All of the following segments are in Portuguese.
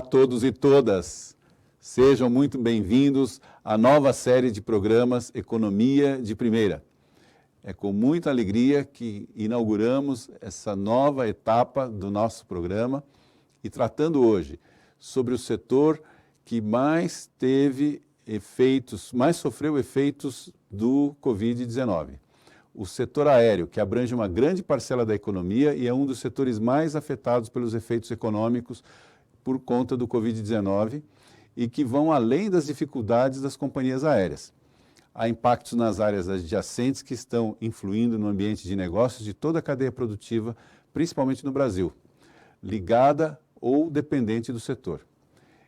a todos e todas. Sejam muito bem-vindos à nova série de programas Economia de Primeira. É com muita alegria que inauguramos essa nova etapa do nosso programa e tratando hoje sobre o setor que mais sofreu efeitos do Covid-19. O setor aéreo, que abrange uma grande parcela da economia e é um dos setores mais afetados pelos efeitos econômicos por conta do Covid-19 e que vão além das dificuldades das companhias aéreas. Há impactos nas áreas adjacentes que estão influindo no ambiente de negócios de toda a cadeia produtiva, principalmente no Brasil, ligada ou dependente do setor.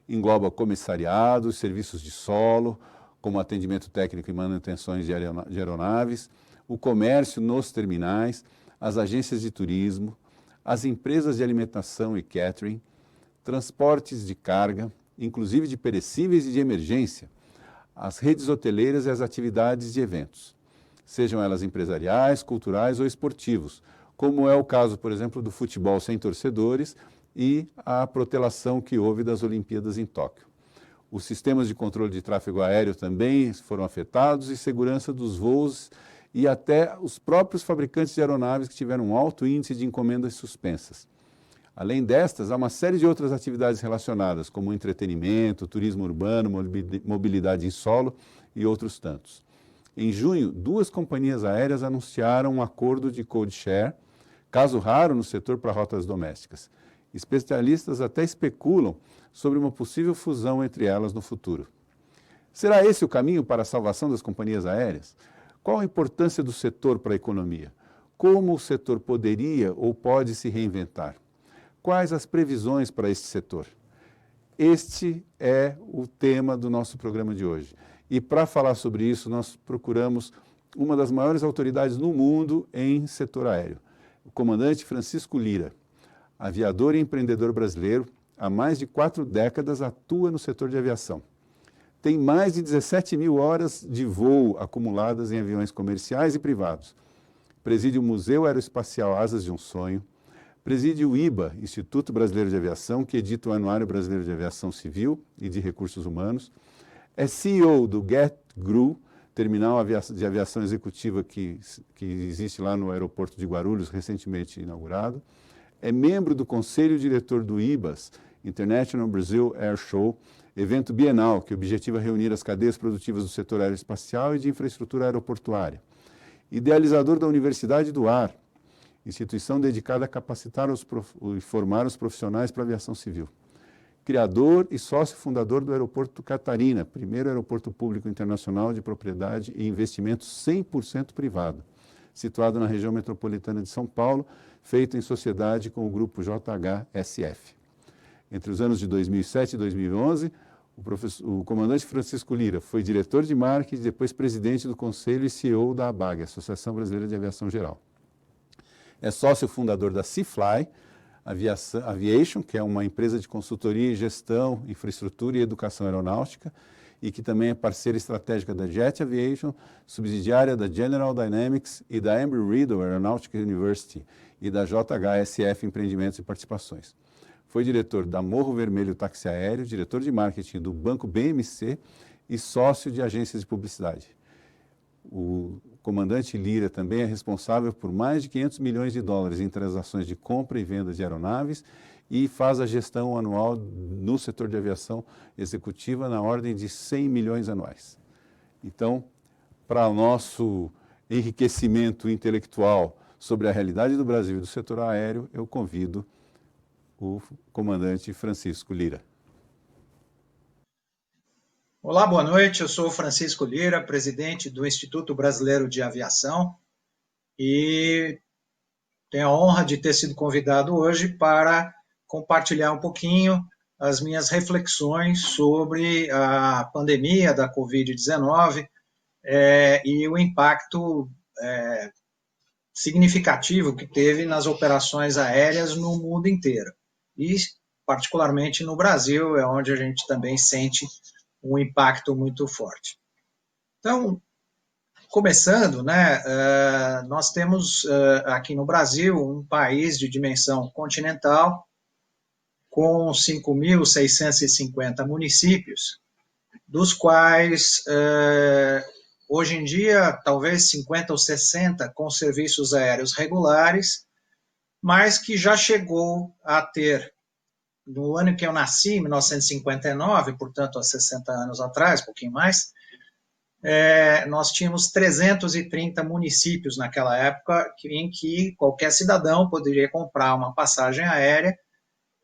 Engloba comissariados, serviços de solo, como atendimento técnico e manutenções de aeronaves, o comércio nos terminais, as agências de turismo, as empresas de alimentação e catering, transportes de carga, inclusive de perecíveis e de emergência, as redes hoteleiras e as atividades de eventos, sejam elas empresariais, culturais ou esportivos, como é o caso, por exemplo, do futebol sem torcedores e a protelação que houve das Olimpíadas em Tóquio. Os sistemas de controle de tráfego aéreo também foram afetados e segurança dos voos e até os próprios fabricantes de aeronaves que tiveram um alto índice de encomendas suspensas. Além destas, há uma série de outras atividades relacionadas, como entretenimento, turismo urbano, mobilidade em solo e outros tantos. Em junho, 2 companhias aéreas anunciaram um acordo de code share, caso raro no setor para rotas domésticas. Especialistas até especulam sobre uma possível fusão entre elas no futuro. Será esse o caminho para a salvação das companhias aéreas? Qual a importância do setor para a economia? Como o setor poderia ou pode se reinventar? Quais as previsões para este setor? Este é o tema do nosso programa de hoje. E para falar sobre isso, nós procuramos uma das maiores autoridades no mundo em setor aéreo, o comandante Francisco Lira. Aviador e empreendedor brasileiro, há mais de 4 décadas atua no setor de aviação. Tem mais de 17 mil horas de voo acumuladas em aviões comerciais e privados. Preside o Museu Aeroespacial Asas de um Sonho, preside o IBA, Instituto Brasileiro de Aviação, que edita o Anuário Brasileiro de Aviação Civil e de Recursos Humanos. É CEO do GetGru, terminal de aviação executiva que existe lá no aeroporto de Guarulhos, recentemente inaugurado. É membro do Conselho Diretor do IBAS, International Brazil Air Show, evento bienal que objetiva reunir as cadeias produtivas do setor aeroespacial e de infraestrutura aeroportuária. Idealizador da Universidade do Ar, instituição dedicada a capacitar e formar os profissionais para a aviação civil. Criador e sócio fundador do Aeroporto Catarina, primeiro aeroporto público internacional de propriedade e investimento 100% privado, situado na região metropolitana de São Paulo, feito em sociedade com o grupo JHSF. Entre os anos de 2007 e 2011, o comandante Francisco Lira foi diretor de marketing, depois presidente do conselho e CEO da ABAG, Associação Brasileira de Aviação Geral. É sócio fundador da Seafly Aviation, que é uma empresa de consultoria e gestão, infraestrutura e educação aeronáutica, e que também é parceira estratégica da Jet Aviation, subsidiária da General Dynamics e da Embry-Riddle Aeronautical University e da JHSF Empreendimentos e Participações. Foi diretor da Morro Vermelho Táxi Aéreo, diretor de marketing do Banco BMC e sócio de agências de publicidade. O comandante Lira também é responsável por mais de 500 milhões de dólares em transações de compra e venda de aeronaves e faz a gestão anual no setor de aviação executiva na ordem de 100 milhões anuais. Então, para o nosso enriquecimento intelectual sobre a realidade do Brasil e do setor aéreo, eu convido o comandante Francisco Lira. Olá, boa noite. Eu sou Francisco Lira, presidente do Instituto Brasileiro de Aviação e tenho a honra de ter sido convidado hoje para compartilhar um pouquinho as minhas reflexões sobre a pandemia da Covid-19 e o impacto significativo que teve nas operações aéreas no mundo inteiro. E, particularmente no Brasil, é onde a gente também sente um impacto muito forte. Então, começando, nós temos aqui no Brasil um país de dimensão continental, com 5.650 municípios, dos quais, hoje em dia, talvez 50 ou 60 com serviços aéreos regulares, mas que já chegou a ter, no ano que eu nasci, 1959, portanto, há 60 anos atrás, um pouquinho mais, nós tínhamos 330 municípios naquela época, em que qualquer cidadão poderia comprar uma passagem aérea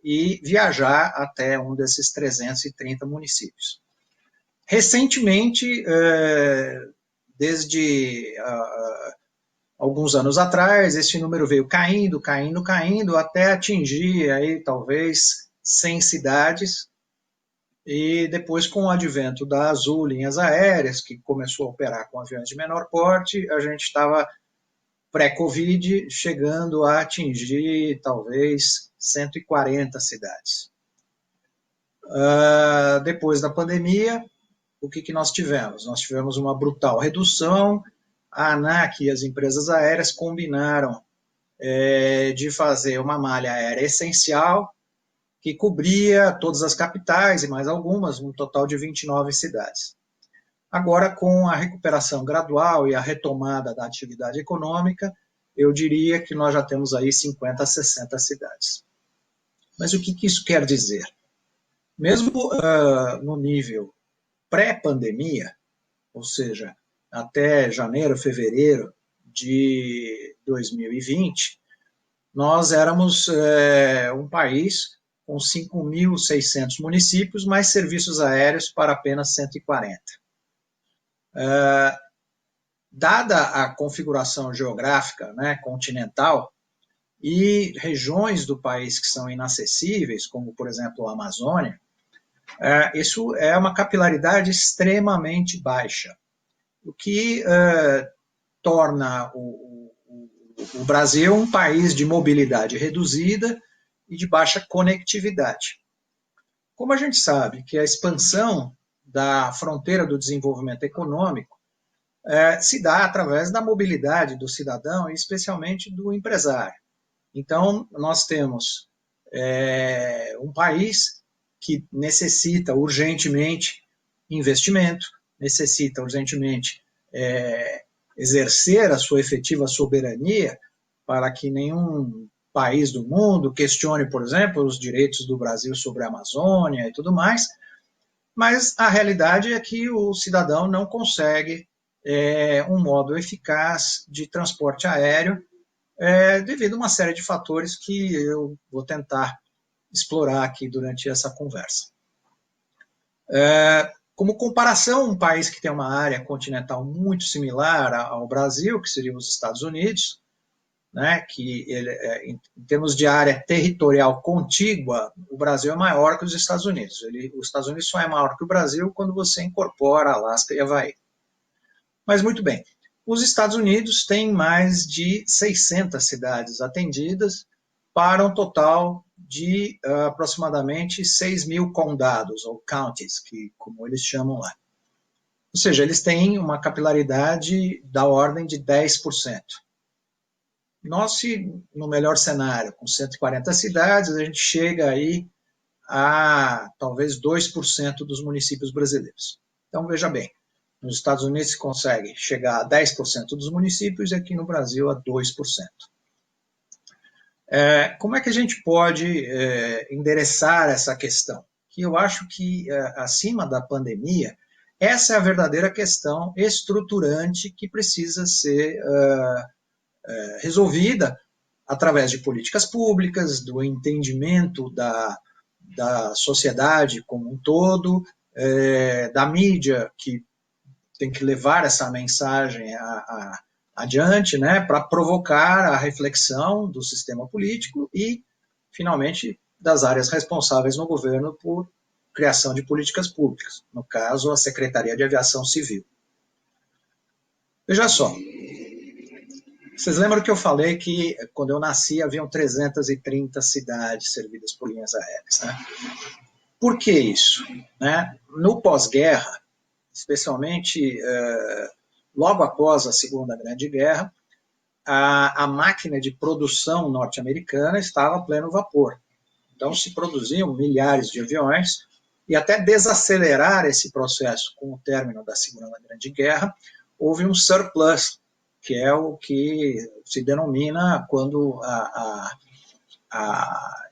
e viajar até um desses 330 municípios. Recentemente, desde alguns anos atrás, esse número veio caindo, caindo, caindo, até atingir aí talvez 100 cidades, e depois, com o advento da Azul Linhas Aéreas, que começou a operar com aviões de menor porte, a gente estava pré-Covid chegando a atingir talvez 140 cidades. Depois da pandemia, o que nós tivemos? Nós tivemos uma brutal redução. A ANAC e as empresas aéreas combinaram de fazer uma malha aérea essencial que cobria todas as capitais e mais algumas, um total de 29 cidades. Agora, com a recuperação gradual e a retomada da atividade econômica, eu diria que nós já temos aí 50 a 60 cidades. Mas o que isso quer dizer? Mesmo no nível pré-pandemia, ou seja, até janeiro, fevereiro de 2020, nós éramos um país com 5.600 municípios, mais serviços aéreos para apenas 140. Dada a configuração geográfica, né, continental, e regiões do país que são inacessíveis, como, por exemplo, a Amazônia, isso é uma capilaridade extremamente baixa, o que torna o Brasil um país de mobilidade reduzida e de baixa conectividade. Como a gente sabe que a expansão da fronteira do desenvolvimento econômico se dá através da mobilidade do cidadão e especialmente do empresário. Então, nós temos um país que necessita urgentemente investimento, necessita urgentemente exercer a sua efetiva soberania para que nenhum país do mundo questione, por exemplo, os direitos do Brasil sobre a Amazônia e tudo mais, mas a realidade é que o cidadão não consegue um modo eficaz de transporte aéreo devido a uma série de fatores que eu vou tentar explorar aqui durante essa conversa. Como comparação, um país que tem uma área continental muito similar ao Brasil, que seria os Estados Unidos, né, que ele, em termos de área territorial contígua, o Brasil é maior que os Estados Unidos. Os Estados Unidos só é maior que o Brasil quando você incorpora Alasca e Havaí. Mas muito bem, os Estados Unidos têm mais de 600 cidades atendidas para um total de aproximadamente 6.000 condados, ou counties, como eles chamam lá. Ou seja, eles têm uma capilaridade da ordem de 10%. Nós, no melhor cenário, com 140 cidades, a gente chega aí a talvez 2% dos municípios brasileiros. Então, veja bem, nos Estados Unidos se consegue chegar a 10% dos municípios e aqui no Brasil a 2%. Como é que a gente pode endereçar essa questão? Que eu acho que, acima da pandemia, essa é a verdadeira questão estruturante que precisa ser resolvida através de políticas públicas, do entendimento da sociedade como um todo, da mídia, que tem que levar essa mensagem adiante, né, para provocar a reflexão do sistema político e, finalmente, das áreas responsáveis no governo por criação de políticas públicas, no caso, a Secretaria de Aviação Civil. Veja só, vocês lembram que eu falei que, quando eu nasci, haviam 330 cidades servidas por linhas aéreas, né? Por que isso? Né? No pós-guerra, especialmente logo após a Segunda Grande Guerra, a máquina de produção norte-americana estava a pleno vapor. Então, se produziam milhares de aviões, e até desacelerar esse processo com o término da Segunda Grande Guerra, houve um surplus, que é o que se denomina quando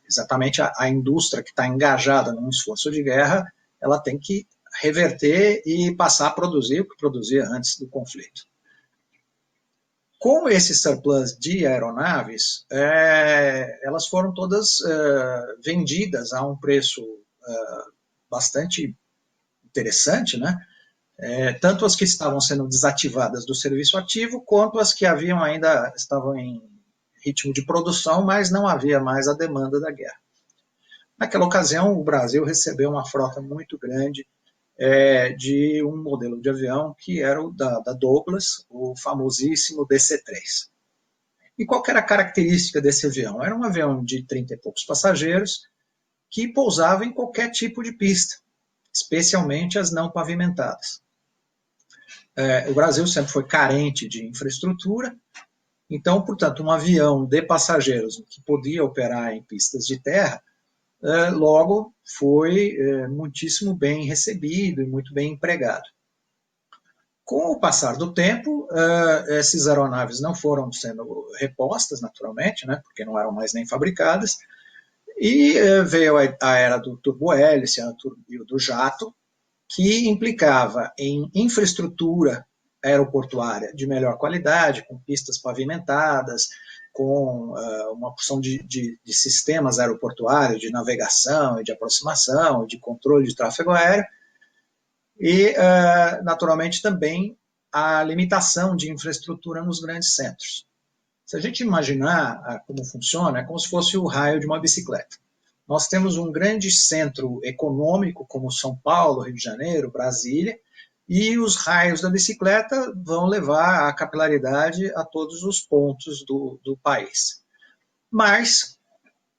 exatamente a indústria que está engajada num esforço de guerra, ela tem que reverter e passar a produzir o que produzia antes do conflito. Com esse surplus de aeronaves, elas foram todas vendidas a um preço bastante interessante, né? Tanto as que estavam sendo desativadas do serviço ativo, quanto as que estavam em ritmo de produção, mas não havia mais a demanda da guerra. Naquela ocasião, o Brasil recebeu uma frota muito grande de um modelo de avião que era o da Douglas, o famosíssimo DC-3. E qual que era a característica desse avião? Era um avião de 30 e poucos passageiros que pousava em qualquer tipo de pista, especialmente as não pavimentadas. O Brasil sempre foi carente de infraestrutura, então, portanto, um avião de passageiros que podia operar em pistas de terra, logo foi muitíssimo bem recebido e muito bem empregado. Com o passar do tempo, essas aeronaves não foram sendo repostas, naturalmente, né, porque não eram mais nem fabricadas, e veio a era do turbo-hélice e do jato, que implicava em infraestrutura aeroportuária de melhor qualidade, com pistas pavimentadas, com uma porção de sistemas aeroportuários de navegação e de aproximação, de controle de tráfego aéreo, e, naturalmente, também a limitação de infraestrutura nos grandes centros. Se a gente imaginar como funciona, é como se fosse o raio de uma bicicleta. Nós temos um grande centro econômico, como São Paulo, Rio de Janeiro, Brasília, e os raios da bicicleta vão levar a capilaridade a todos os pontos do país. Mas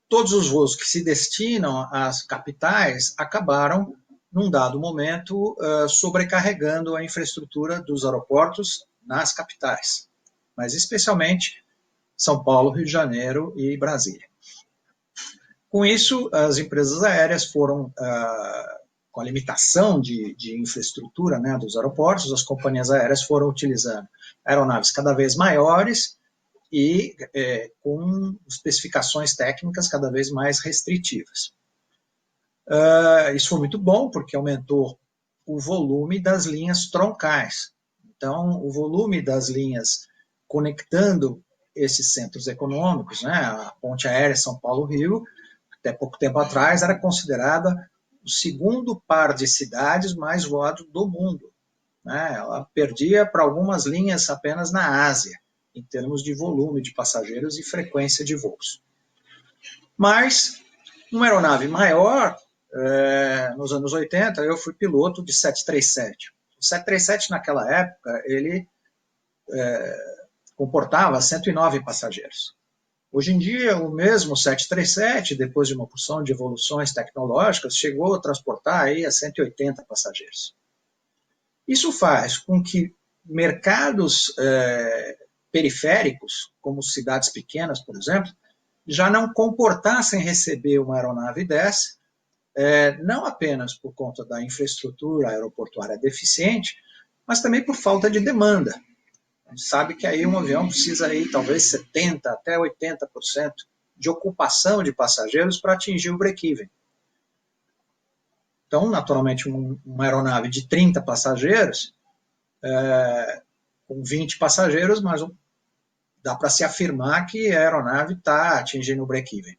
todos os voos que se destinam às capitais acabaram, num dado momento, sobrecarregando a infraestrutura dos aeroportos nas capitais, mas especialmente São Paulo, Rio de Janeiro e Brasília. Com isso, as empresas aéreas foram, com a limitação de infraestrutura, né, dos aeroportos, as companhias aéreas foram utilizando aeronaves cada vez maiores e com especificações técnicas cada vez mais restritivas. Isso foi muito bom, porque aumentou o volume das linhas troncais. Então, o volume das linhas conectando esses centros econômicos, né, a ponte aérea São Paulo-Rio, até pouco tempo atrás, era considerada o segundo par de cidades mais voado do mundo. Né? Ela perdia para algumas linhas apenas na Ásia, em termos de volume de passageiros e frequência de voos. Mas, uma aeronave maior, nos anos 80, eu fui piloto de 737. O 737, naquela época, ele comportava 109 passageiros. Hoje em dia, o mesmo 737, depois de uma porção de evoluções tecnológicas, chegou a transportar aí a 180 passageiros. Isso faz com que mercados periféricos, como cidades pequenas, por exemplo, já não comportassem receber uma aeronave dessa, não apenas por conta da infraestrutura aeroportuária deficiente, mas também por falta de demanda. A gente sabe que aí um avião precisa aí talvez 70% até 80% de ocupação de passageiros para atingir o break-even. Então, naturalmente, uma aeronave de 30 passageiros, com 20 passageiros, mas dá para se afirmar que a aeronave está atingindo o break-even.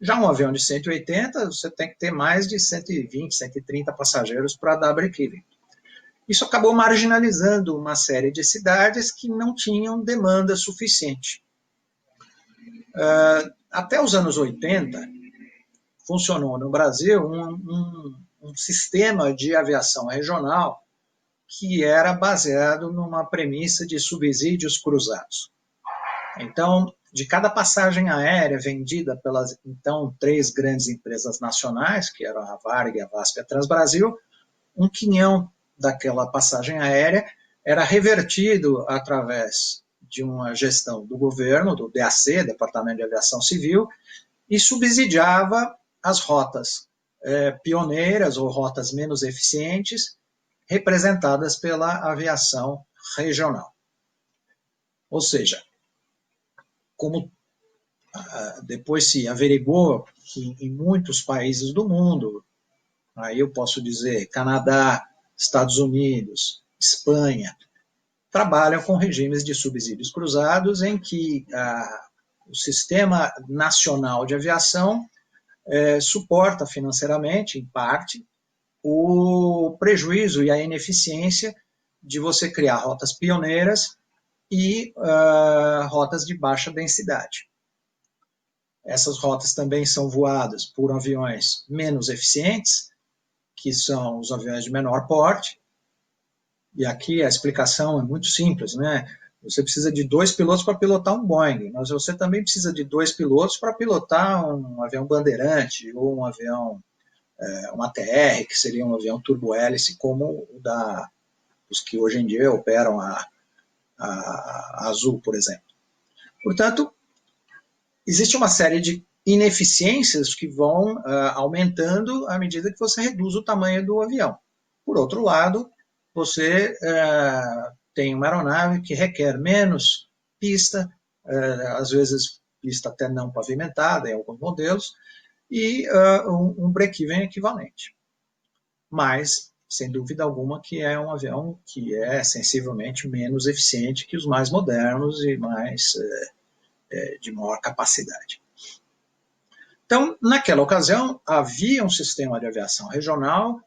Já um avião de 180, você tem que ter mais de 120, 130 passageiros para dar break-even. Isso acabou marginalizando uma série de cidades que não tinham demanda suficiente. Até os anos 80, funcionou no Brasil um sistema de aviação regional que era baseado numa premissa de subsídios cruzados. Então, de cada passagem aérea vendida pelas, então, 3 grandes empresas nacionais, que eram a Varig, a VASP e a Transbrasil, um quinhão daquela passagem aérea era revertido através de uma gestão do governo, do DAC, Departamento de Aviação Civil, e subsidiava as rotas pioneiras ou rotas menos eficientes, representadas pela aviação regional. Ou seja, como depois se averigou que em muitos países do mundo, aí eu posso dizer Canadá, Estados Unidos, Espanha, trabalham com regimes de subsídios cruzados em que o Sistema Nacional de Aviação suporta financeiramente, em parte, o prejuízo e a ineficiência de você criar rotas pioneiras e rotas de baixa densidade. Essas rotas também são voadas por aviões menos eficientes, que são os aviões de menor porte, e aqui a explicação é muito simples, né? Você precisa de 2 pilotos para pilotar um Boeing, mas você também precisa de 2 pilotos para pilotar um avião bandeirante ou um avião, um ATR, que seria um avião turbohélice, como os que hoje em dia operam a Azul, por exemplo. Portanto, existe uma série de ineficiências que vão aumentando à medida que você reduz o tamanho do avião. Por outro lado, você tem uma aeronave que requer menos pista, às vezes pista até não pavimentada em alguns modelos, e um break-even equivalente. Mas, sem dúvida alguma, que é um avião que é sensivelmente menos eficiente que os mais modernos e mais de maior capacidade. Então, naquela ocasião, havia um sistema de aviação regional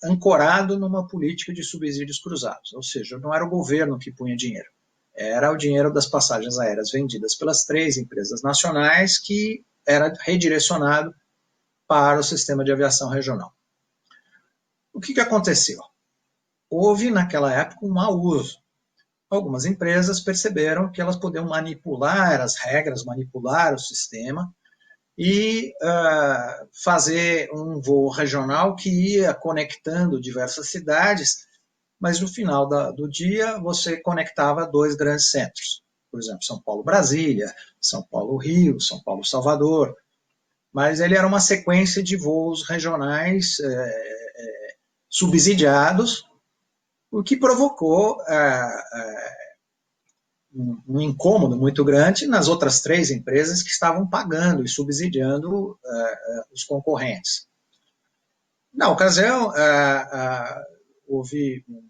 ancorado numa política de subsídios cruzados, ou seja, não era o governo que punha dinheiro, era o dinheiro das passagens aéreas vendidas pelas 3 empresas nacionais que era redirecionado para o sistema de aviação regional. O que aconteceu? Houve, naquela época, um mau uso. Algumas empresas perceberam que elas podiam manipular as regras, manipular o sistema e fazer um voo regional que ia conectando diversas cidades, mas no final do dia você conectava 2 grandes centros. Por exemplo, São Paulo-Brasília, São Paulo-Rio, São Paulo-Salvador. Mas ele era uma sequência de voos regionais subsidiados, o que provocou um incômodo muito grande nas outras 3 empresas que estavam pagando e subsidiando os concorrentes. Na ocasião, houve um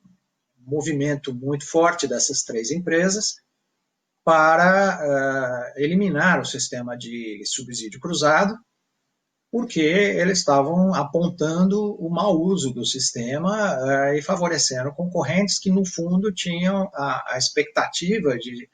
movimento muito forte dessas 3 empresas para eliminar o sistema de subsídio cruzado, porque eles estavam apontando o mau uso do sistema e favorecendo concorrentes que, no fundo, tinham a expectativa de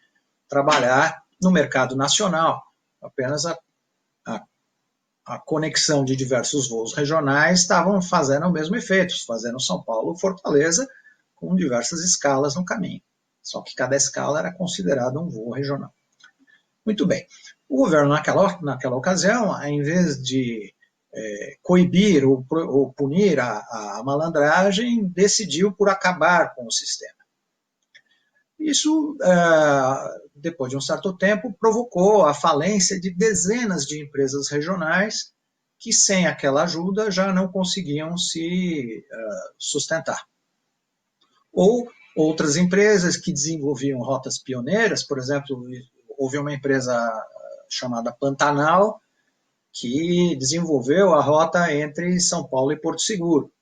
trabalhar no mercado nacional. Apenas a conexão de diversos voos regionais estavam fazendo o mesmo efeito, fazendo São Paulo-Fortaleza com diversas escalas no caminho. Só que cada escala era considerada um voo regional. Muito bem. O governo, naquela ocasião, em vez de coibir ou punir a malandragem, decidiu por acabar com o sistema. Isso, depois de um certo tempo, provocou a falência de dezenas de empresas regionais que, sem aquela ajuda, já não conseguiam se sustentar. Ou outras empresas que desenvolviam rotas pioneiras, por exemplo, houve uma empresa chamada Pantanal, que desenvolveu a rota entre São Paulo e Porto Seguro.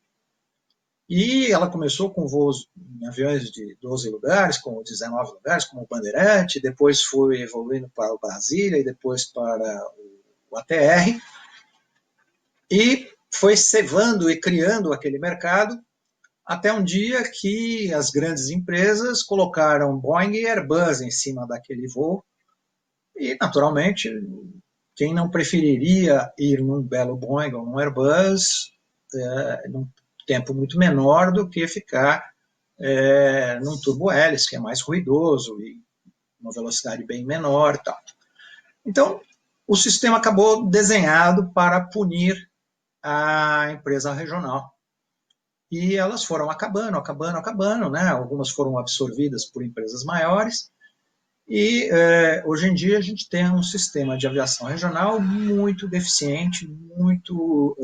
E ela começou com voos em aviões de 12 lugares, com 19 lugares, como o Bandeirante, depois foi evoluindo para o Brasília e depois para o ATR, e foi cevando e criando aquele mercado, até um dia que as grandes empresas colocaram Boeing e Airbus em cima daquele voo, e, naturalmente, quem não preferiria ir num belo Boeing ou num Airbus num tempo muito menor do que ficar num turbo-hélice, que é mais ruidoso e uma velocidade bem menor e tal. Então, o sistema acabou desenhado para punir a empresa regional. E elas foram acabando, né? Algumas foram absorvidas por empresas maiores, E hoje em dia a gente tem um sistema de aviação regional muito deficiente, muito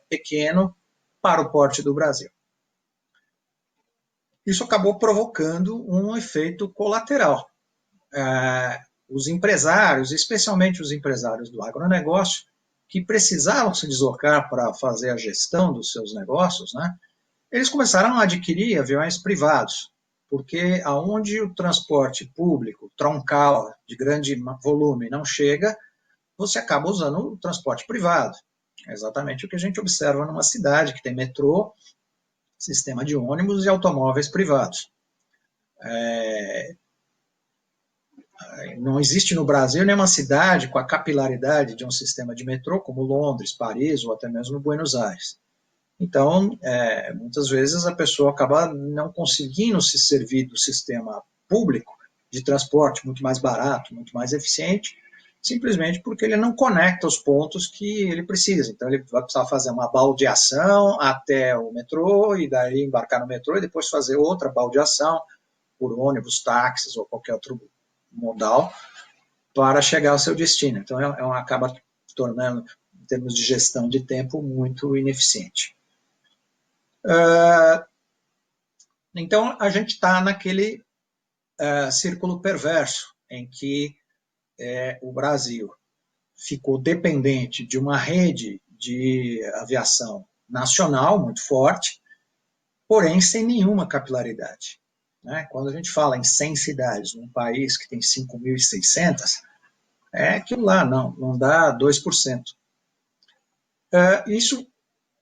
pequeno para o porte do Brasil. Isso acabou provocando um efeito colateral. Os empresários, especialmente os empresários do agronegócio, que precisavam se deslocar para fazer a gestão dos seus negócios, né, eles começaram a adquirir aviões privados, porque aonde o transporte público, troncal, de grande volume, não chega, você acaba usando o transporte privado. É exatamente o que a gente observa numa cidade que tem metrô, sistema de ônibus e automóveis privados. Não existe no Brasil nenhuma cidade com a capilaridade de um sistema de metrô, como Londres, Paris ou até mesmo Buenos Aires. Então, muitas vezes a pessoa acaba não conseguindo se servir do sistema público de transporte muito mais barato, muito mais eficiente, simplesmente porque ele não conecta os pontos que ele precisa. Então, ele vai precisar fazer uma baldeação até o metrô, e daí embarcar no metrô e depois fazer outra baldeação por ônibus, táxis ou qualquer outro modal para chegar ao seu destino. Então, acaba tornando, em termos de gestão de tempo, muito ineficiente. Então, a gente está naquele círculo perverso em que o Brasil ficou dependente de uma rede de aviação nacional muito forte, porém sem nenhuma capilaridade. Né? Quando a gente fala em 100 cidades, num país que tem 5.600, aquilo lá, não dá 2%. Isso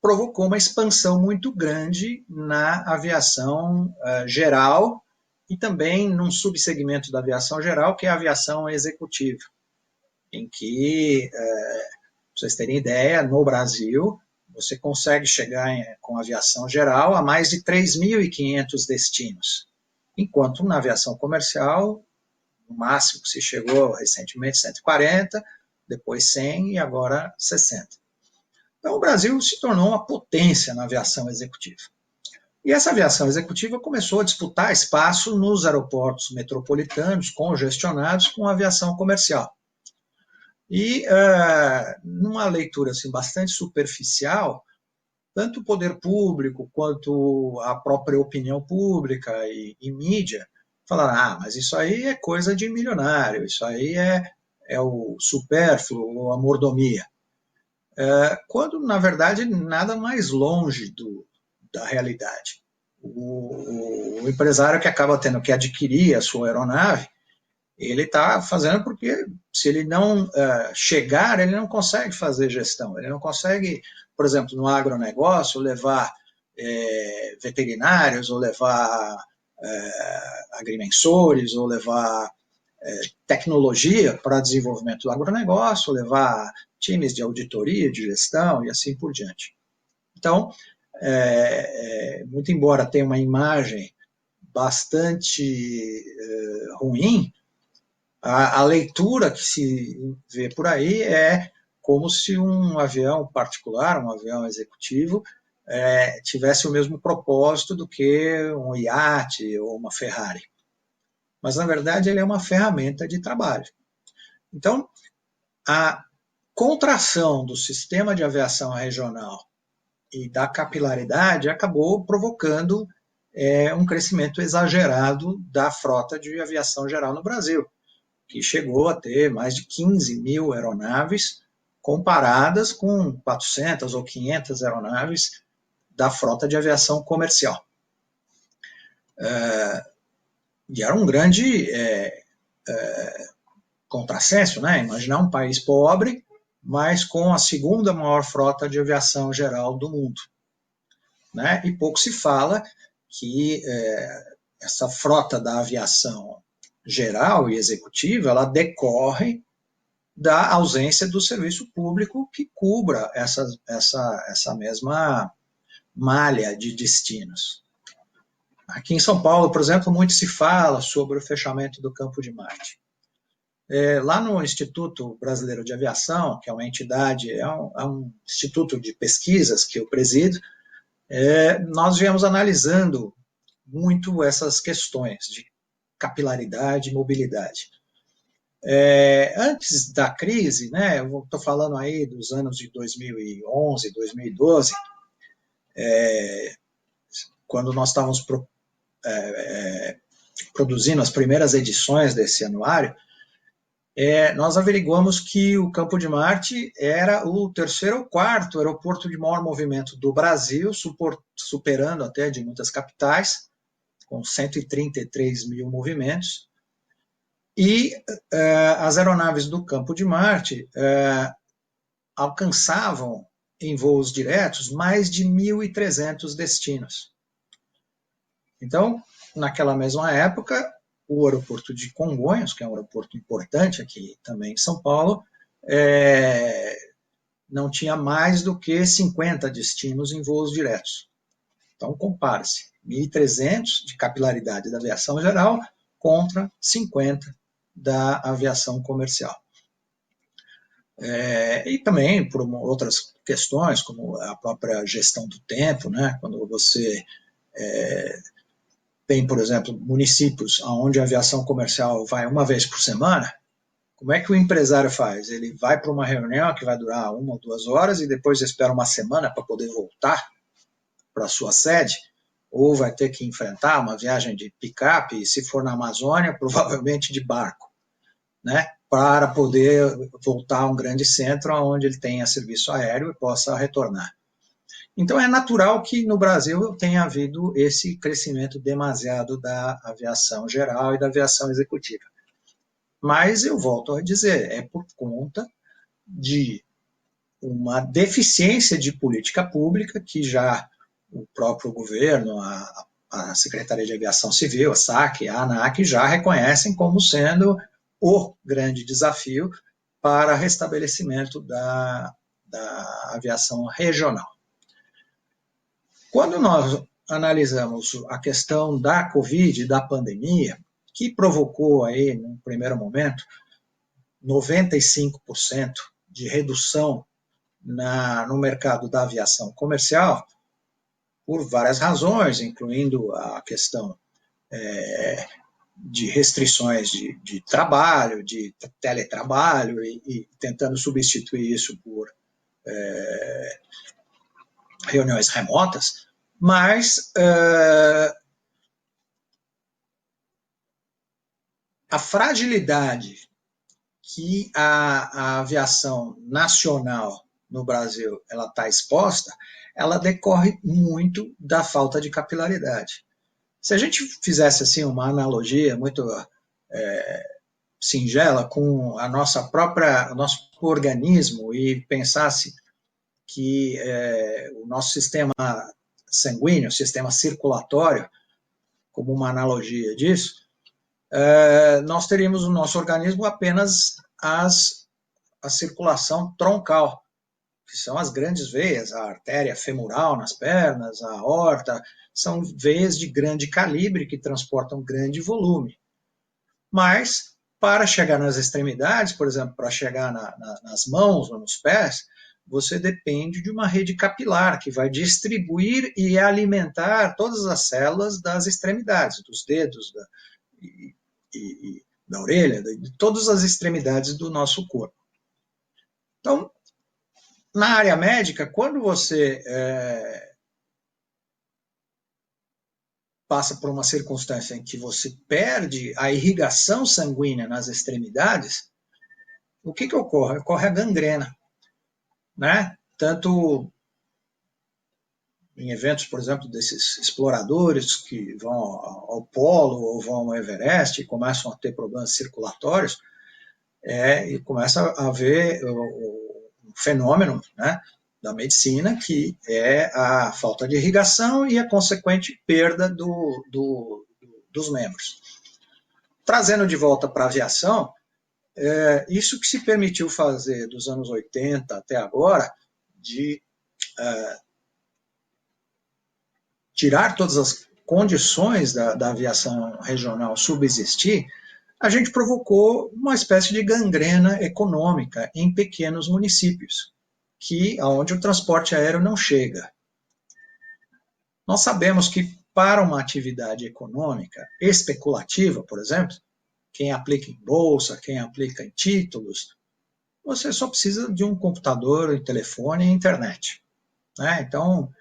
provocou uma expansão muito grande na aviação geral e também num subsegmento da aviação geral, que é a aviação executiva, em que, para vocês terem ideia, no Brasil, você consegue chegar com aviação geral a mais de 3.500 destinos, enquanto na aviação comercial, no máximo que se chegou recentemente 140, depois 100 e agora 60. Então, o Brasil se tornou uma potência na aviação executiva. E essa aviação executiva começou a disputar espaço nos aeroportos metropolitanos, congestionados, com a aviação comercial. E, numa leitura assim, bastante superficial, tanto o poder público quanto a própria opinião pública e mídia falaram, mas isso aí é coisa de milionário, isso aí é o supérfluo, a mordomia. Quando, na verdade, nada mais longe da realidade. O empresário que acaba tendo que adquirir a sua aeronave, ele está fazendo porque, se ele não chegar, ele não consegue fazer gestão, ele não consegue, por exemplo, no agronegócio, levar veterinários, ou levar agrimensores, ou levar tecnologia para desenvolvimento do agronegócio, levar times de auditoria, de gestão e assim por diante. Então, muito embora tenha uma imagem bastante ruim, a leitura que se vê por aí é como se um avião particular, um avião executivo, tivesse o mesmo propósito do que um iate ou uma Ferrari. Mas, na verdade, ele é uma ferramenta de trabalho. Então, a contração do sistema de aviação regional e da capilaridade acabou provocando um crescimento exagerado da frota de aviação geral no Brasil, que chegou a ter mais de 15 mil aeronaves, comparadas com 400 ou 500 aeronaves da frota de aviação comercial. E era um grande contrassenso, né? Imaginar um país pobre, mas com a segunda maior frota de aviação geral do mundo. Né? E pouco se fala que essa frota da aviação geral e executiva, ela decorre da ausência do serviço público que cubra essa mesma malha de destinos. Aqui em São Paulo, por exemplo, muito se fala sobre o fechamento do Campo de Marte. Lá no Instituto Brasileiro de Aviação, que é uma entidade, é um instituto de pesquisas que eu presido, nós viemos analisando muito essas questões de capilaridade e mobilidade. Antes da crise, né, eu estou falando aí dos anos de 2011, 2012, quando nós estávamos produzindo as primeiras edições desse anuário, nós averiguamos que o Campo de Marte era o terceiro ou quarto aeroporto de maior movimento do Brasil, superando até de muitas capitais, com 133 mil movimentos. E as aeronaves do Campo de Marte alcançavam, em voos diretos, mais de 1.300 destinos. Então, naquela mesma época, o aeroporto de Congonhas, que é um aeroporto importante aqui também em São Paulo, não tinha mais do que 50 destinos em voos diretos. Então, compare-se, 1.300 de capilaridade da aviação geral contra 50 da aviação comercial. E também por outras questões, como a própria gestão do tempo, né? Quando você tem, por exemplo, municípios onde a aviação comercial vai uma vez por semana, como é que o empresário faz? Ele vai para uma reunião que vai durar 1 ou 2 horas e depois espera uma semana para poder voltar para a sua sede, ou vai ter que enfrentar uma viagem de picape, e se for na Amazônia, provavelmente de barco, né? Para poder voltar a um grande centro onde ele tenha serviço aéreo e possa retornar. Então, é natural que no Brasil tenha havido esse crescimento demasiado da aviação geral e da aviação executiva. Mas, eu volto a dizer, é por conta de uma deficiência de política pública que já o próprio governo, a Secretaria de Aviação Civil, a SAC, a ANAC, já reconhecem como sendo o grande desafio para restabelecimento da aviação regional. Quando nós analisamos a questão da Covid, da pandemia, que provocou aí, no primeiro momento, 95% de redução no mercado da aviação comercial, por várias razões, incluindo a questão de restrições de trabalho, de teletrabalho, e tentando substituir isso por reuniões remotas, mas a fragilidade que a aviação nacional no Brasil ela está exposta, ela decorre muito da falta de capilaridade. Se a gente fizesse assim uma analogia muito singela com o nosso organismo e pensasse que o nosso sistema sanguíneo, sistema circulatório, como uma analogia disso, nós teríamos no nosso organismo apenas a circulação troncal, que são as grandes veias, a artéria femoral nas pernas, a aorta, são veias de grande calibre que transportam grande volume. Mas, para chegar nas extremidades, por exemplo, para chegar nas mãos ou nos pés, você depende de uma rede capilar que vai distribuir e alimentar todas as células das extremidades, dos dedos e da orelha, de todas as extremidades do nosso corpo. Então, na área médica, quando você passa por uma circunstância em que você perde a irrigação sanguínea nas extremidades, o que ocorre? Ocorre a gangrena, né? Tanto em eventos, por exemplo, desses exploradores que vão ao polo ou vão ao Everest e começam a ter problemas circulatórios, e começa a haver um fenômeno, né, da medicina, que é a falta de irrigação e a consequente perda dos membros. Trazendo de volta para a aviação, isso que se permitiu fazer dos anos 80 até agora, de tirar todas as condições da aviação regional subsistir, a gente provocou uma espécie de gangrena econômica em pequenos municípios, onde o transporte aéreo não chega. Nós sabemos que para uma atividade econômica especulativa, por exemplo, quem aplica em bolsa, quem aplica em títulos, você só precisa de um computador, um telefone e internet. Né? Então,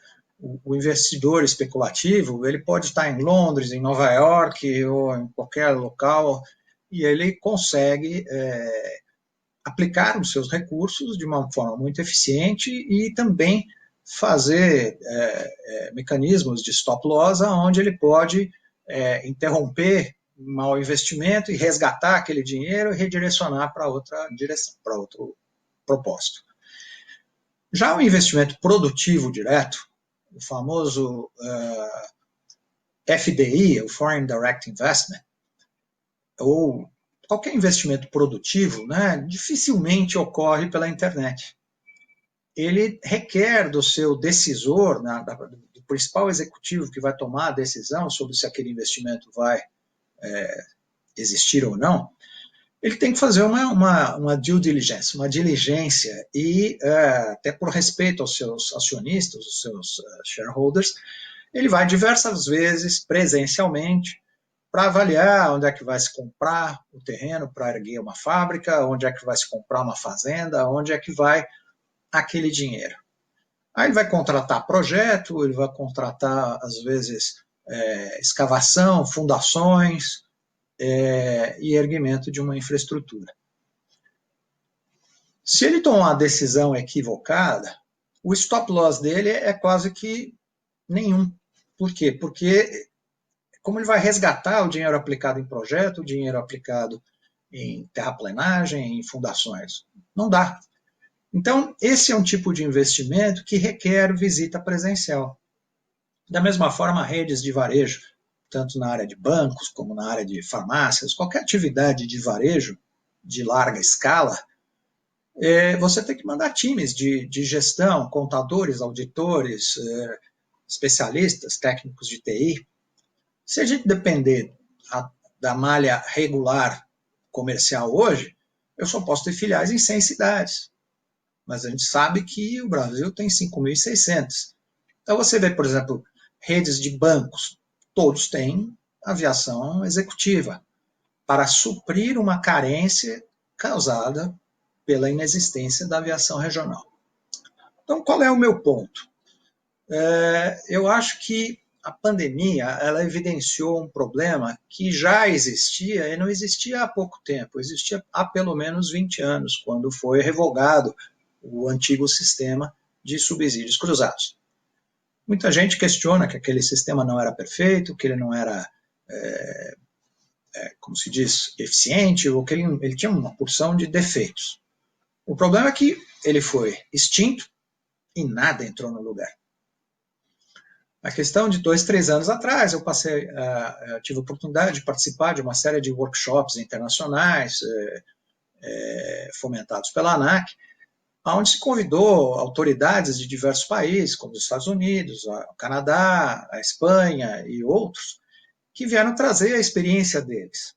o investidor especulativo, ele pode estar em Londres, em Nova York ou em qualquer local e ele consegue aplicar os seus recursos de uma forma muito eficiente e também fazer mecanismos de stop loss, onde ele pode interromper um mau investimento e resgatar aquele dinheiro e redirecionar para outra direção, para outro propósito. Já o investimento produtivo direto, o famoso FDI, o Foreign Direct Investment, ou qualquer investimento produtivo, né, dificilmente ocorre pela internet. Ele requer do seu decisor, do principal executivo que vai tomar a decisão sobre se aquele investimento vai existir ou não, ele tem que fazer uma due diligence, uma diligência, e até por respeito aos seus acionistas, aos seus shareholders, ele vai diversas vezes presencialmente para avaliar onde é que vai se comprar o terreno para erguer uma fábrica, onde é que vai se comprar uma fazenda, onde é que vai aquele dinheiro. Aí ele vai contratar projeto, ele vai contratar, às vezes, escavação, fundações e erguimento de uma infraestrutura. Se ele tomar uma decisão equivocada, o stop loss dele é quase que nenhum. Por quê? Porque como ele vai resgatar o dinheiro aplicado em projeto, o dinheiro aplicado em terraplenagem, em fundações? Não dá. Então, esse é um tipo de investimento que requer visita presencial. Da mesma forma, redes de varejo, tanto na área de bancos como na área de farmácias, qualquer atividade de varejo de larga escala, você tem que mandar times de gestão, contadores, auditores, especialistas, técnicos de TI. Se a gente depender da malha regular comercial hoje, eu só posso ter filiais em 100 cidades. Mas a gente sabe que o Brasil tem 5.600. Então você vê, por exemplo, redes de bancos, todos têm aviação executiva, para suprir uma carência causada pela inexistência da aviação regional. Então, qual é o meu ponto? Eu acho que a pandemia ela evidenciou um problema que já existia e não existia há pouco tempo, existia há pelo menos 20 anos, quando foi revogado o antigo sistema de subsídios cruzados. Muita gente questiona que aquele sistema não era perfeito, que ele não era, como se diz, eficiente, ou que ele tinha uma porção de defeitos. O problema é que ele foi extinto e nada entrou no lugar. A questão de 2, 3 anos atrás, eu tive a oportunidade de participar de uma série de workshops internacionais fomentados pela ANAC, onde se convidou autoridades de diversos países, como os Estados Unidos, o Canadá, a Espanha e outros, que vieram trazer a experiência deles.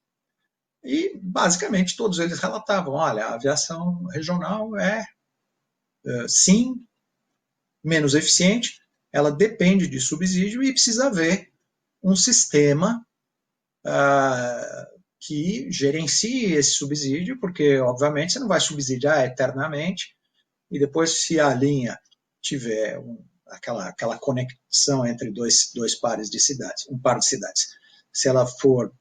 E, basicamente, todos eles relatavam, olha, a aviação regional sim, menos eficiente, ela depende de subsídio e precisa haver um sistema que gerencie esse subsídio, porque, obviamente, você não vai subsidiar eternamente, e depois, se a linha tiver aquela conexão entre dois pares de cidades, um par de cidades, se ela for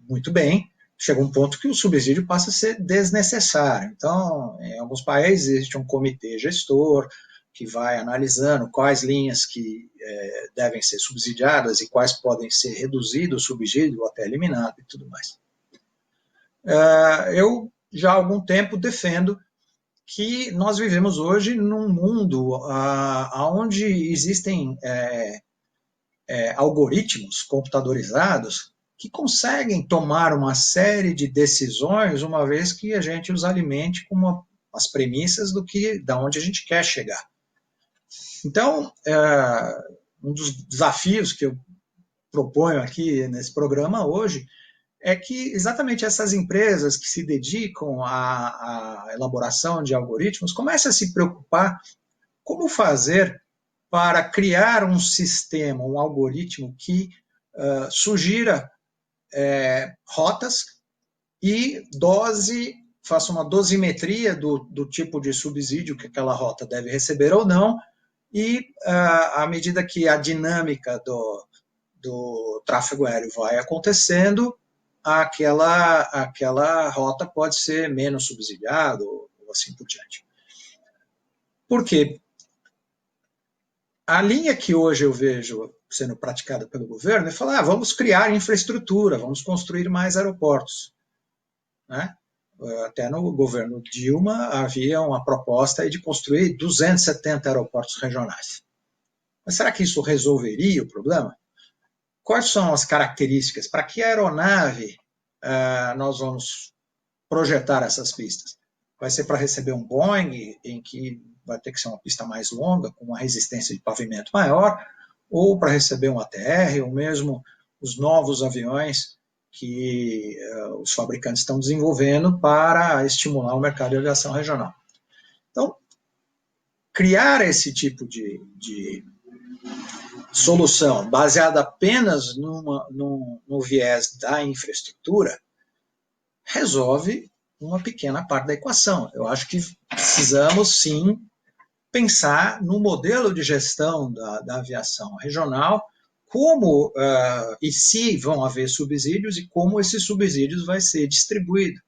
muito bem, chega um ponto que o subsídio passa a ser desnecessário. Então, em alguns países existe um comitê gestor que vai analisando quais linhas que devem ser subsidiadas e quais podem ser reduzidos o subsídio ou até eliminado e tudo mais. Eu já há algum tempo defendo que nós vivemos hoje num mundo onde existem algoritmos computadorizados que conseguem tomar uma série de decisões, uma vez que a gente os alimente com as premissas da onde a gente quer chegar. Então, um dos desafios que eu proponho aqui nesse programa hoje é que exatamente essas empresas que se dedicam à elaboração de algoritmos comecem a se preocupar como fazer para criar um sistema, um algoritmo que sugira rotas e faça uma dosimetria do tipo de subsídio que aquela rota deve receber ou não, e à medida que a dinâmica do tráfego aéreo vai acontecendo, aquela rota pode ser menos subsidiada, ou assim por diante. Por quê? A linha que hoje eu vejo sendo praticada pelo governo é falar, vamos criar infraestrutura, vamos construir mais aeroportos. Né? Até no governo Dilma havia uma proposta aí de construir 270 aeroportos regionais. Mas será que isso resolveria o problema? Quais são as características? Para que aeronave nós vamos projetar essas pistas? Vai ser para receber um Boeing, em que vai ter que ser uma pista mais longa, com uma resistência de pavimento maior, ou para receber um ATR, ou mesmo os novos aviões que os fabricantes estão desenvolvendo para estimular o mercado de aviação regional. Então, criar esse tipo de solução baseada apenas no viés da infraestrutura resolve uma pequena parte da equação. Eu acho que precisamos, sim, pensar no modelo de gestão da aviação regional, como e se vão haver subsídios e como esses subsídios vai ser distribuído.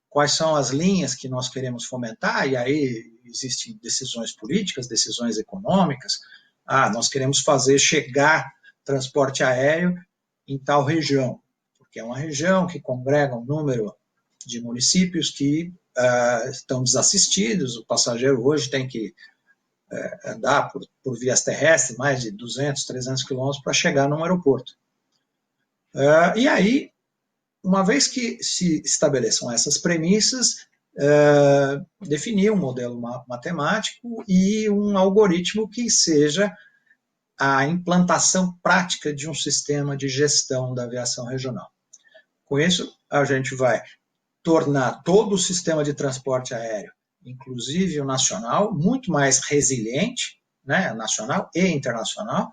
Quais são as linhas que nós queremos fomentar, e aí existem decisões políticas, decisões econômicas. Nós queremos fazer chegar transporte aéreo em tal região, porque é uma região que congrega um número de municípios que estão desassistidos, o passageiro hoje tem que andar por vias terrestres mais de 200, 300 quilômetros para chegar num aeroporto. E aí, uma vez que se estabeleçam essas premissas, definir um modelo matemático e um algoritmo que seja a implantação prática de um sistema de gestão da aviação regional. Com isso, a gente vai tornar todo o sistema de transporte aéreo, inclusive o nacional, muito mais resiliente, né, nacional e internacional,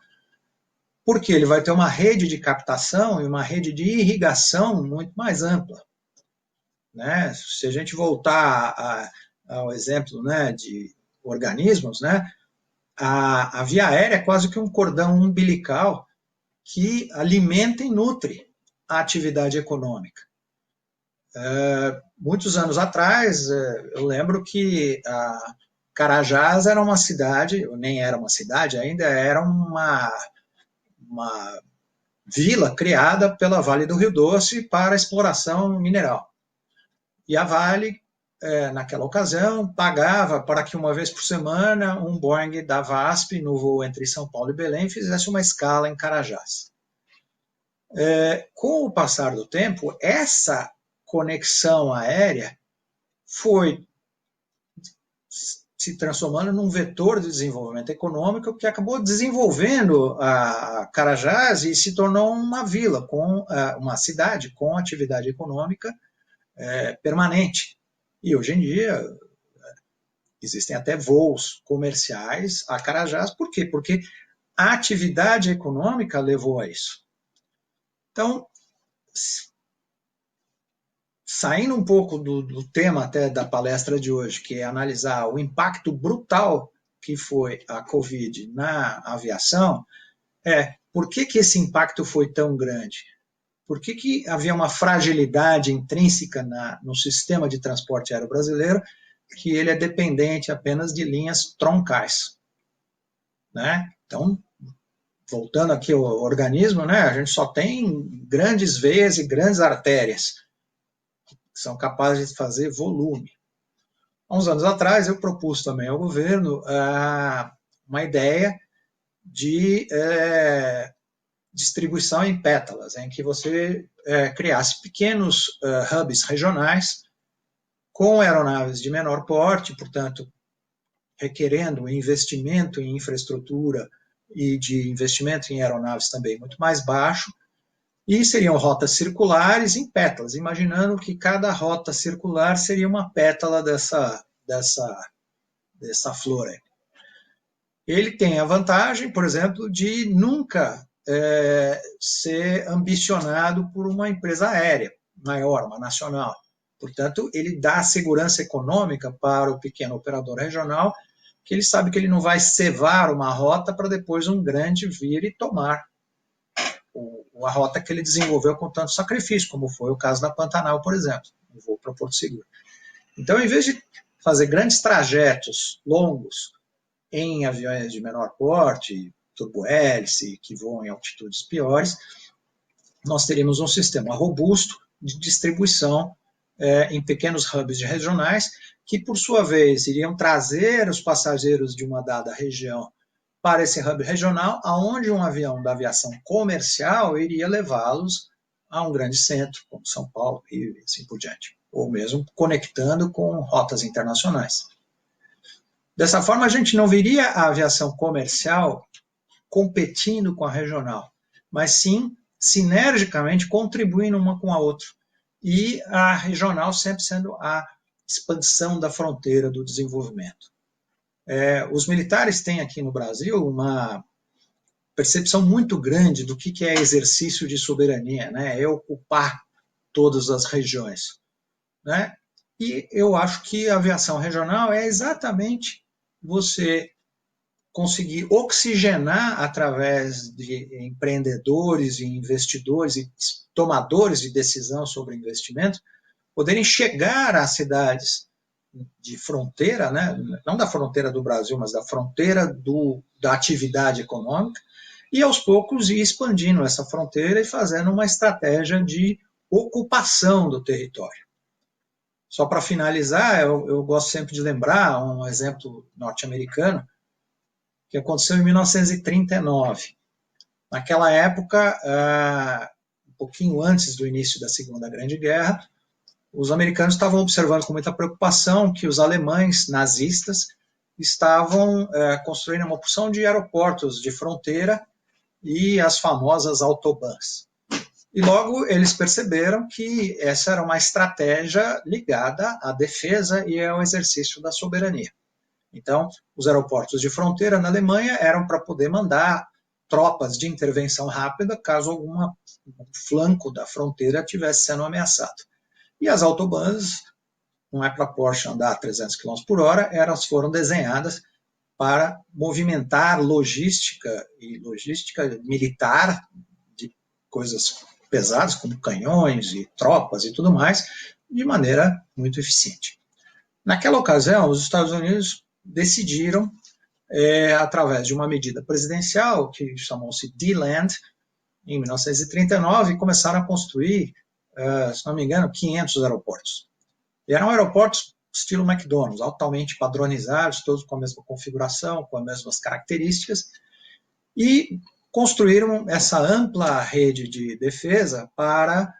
porque ele vai ter uma rede de captação e uma rede de irrigação muito mais ampla. Né? Se a gente voltar ao exemplo, né, de organismos, né, a via aérea é quase que um cordão umbilical que alimenta e nutre a atividade econômica. Muitos anos atrás, eu lembro que Carajás era uma cidade, nem era uma cidade, ainda era uma vila criada pela Vale do Rio Doce para exploração mineral. E a Vale, naquela ocasião, pagava para que uma vez por semana um Boeing da VASP, no voo entre São Paulo e Belém, fizesse uma escala em Carajás. Com o passar do tempo, essa conexão aérea foi se transformando num vetor de desenvolvimento econômico que acabou desenvolvendo a Carajás e se tornou uma vila, uma cidade com atividade econômica permanente. E hoje em dia existem até voos comerciais a Carajás. Por quê? Porque a atividade econômica levou a isso. Então, saindo um pouco do tema até da palestra de hoje, que é analisar o impacto brutal que foi a Covid na aviação, por que esse impacto foi tão grande? Por que havia uma fragilidade intrínseca no sistema de transporte aéreo brasileiro, que ele é dependente apenas de linhas troncais? Né? Então, voltando aqui ao organismo, né, a gente só tem grandes veias e grandes artérias, que são capazes de fazer volume. Há uns anos atrás, eu propus também ao governo uma ideia de distribuição em pétalas, em que você criasse pequenos hubs regionais com aeronaves de menor porte, portanto, requerendo investimento em infraestrutura e de investimento em aeronaves também muito mais baixo, e seriam rotas circulares em pétalas, imaginando que cada rota circular seria uma pétala dessa flor aí. Ele tem a vantagem, por exemplo, de nunca ser ambicionado por uma empresa aérea maior, uma nacional. Portanto, ele dá segurança econômica para o pequeno operador regional, que ele sabe que ele não vai cevar uma rota para depois um grande vir e tomar a rota que ele desenvolveu com tanto sacrifício, como foi o caso da Pantanal, por exemplo, um voo para Porto Seguro. Então, em vez de fazer grandes trajetos longos em aviões de menor porte, turbohélice, que voam em altitudes piores, nós teríamos um sistema robusto de distribuição em pequenos hubs regionais, que, por sua vez, iriam trazer os passageiros de uma dada região para esse hub regional, aonde um avião da aviação comercial iria levá-los a um grande centro, como São Paulo, Rio e assim por diante, ou mesmo conectando com rotas internacionais. Dessa forma, a gente não veria a aviação comercial competindo com a regional, mas sim sinergicamente contribuindo uma com a outra, e a regional sempre sendo a expansão da fronteira do desenvolvimento. Os militares têm aqui no Brasil uma percepção muito grande do que é exercício de soberania, né? É ocupar todas as regiões, né? E eu acho que a aviação regional é exatamente você conseguir oxigenar através de empreendedores e investidores e tomadores de decisão sobre investimento, poderem chegar às cidades de fronteira, né? Não da fronteira do Brasil, mas da fronteira da atividade econômica, e aos poucos ir expandindo essa fronteira e fazendo uma estratégia de ocupação do território. Só para finalizar, eu gosto sempre de lembrar um exemplo norte-americano que aconteceu em 1939. Naquela época, um pouquinho antes do início da Segunda Grande Guerra, os americanos estavam observando com muita preocupação que os alemães nazistas estavam construindo uma opção de aeroportos de fronteira e as famosas autobahns. E logo eles perceberam que essa era uma estratégia ligada à defesa e ao exercício da soberania. Então, os aeroportos de fronteira na Alemanha eram para poder mandar tropas de intervenção rápida caso algum flanco da fronteira estivesse sendo ameaçado. E as autobahns, não é para Porsche andar a 300 km por hora, elas foram desenhadas para movimentar logística e logística militar de coisas pesadas, como canhões e tropas e tudo mais, de maneira muito eficiente. Naquela ocasião, os Estados Unidos decidiram, através de uma medida presidencial, que chamou-se D-Land, em 1939, começaram a construir, se não me engano, 500 aeroportos. E eram aeroportos estilo McDonald's, altamente padronizados, todos com a mesma configuração, com as mesmas características, e construíram essa ampla rede de defesa para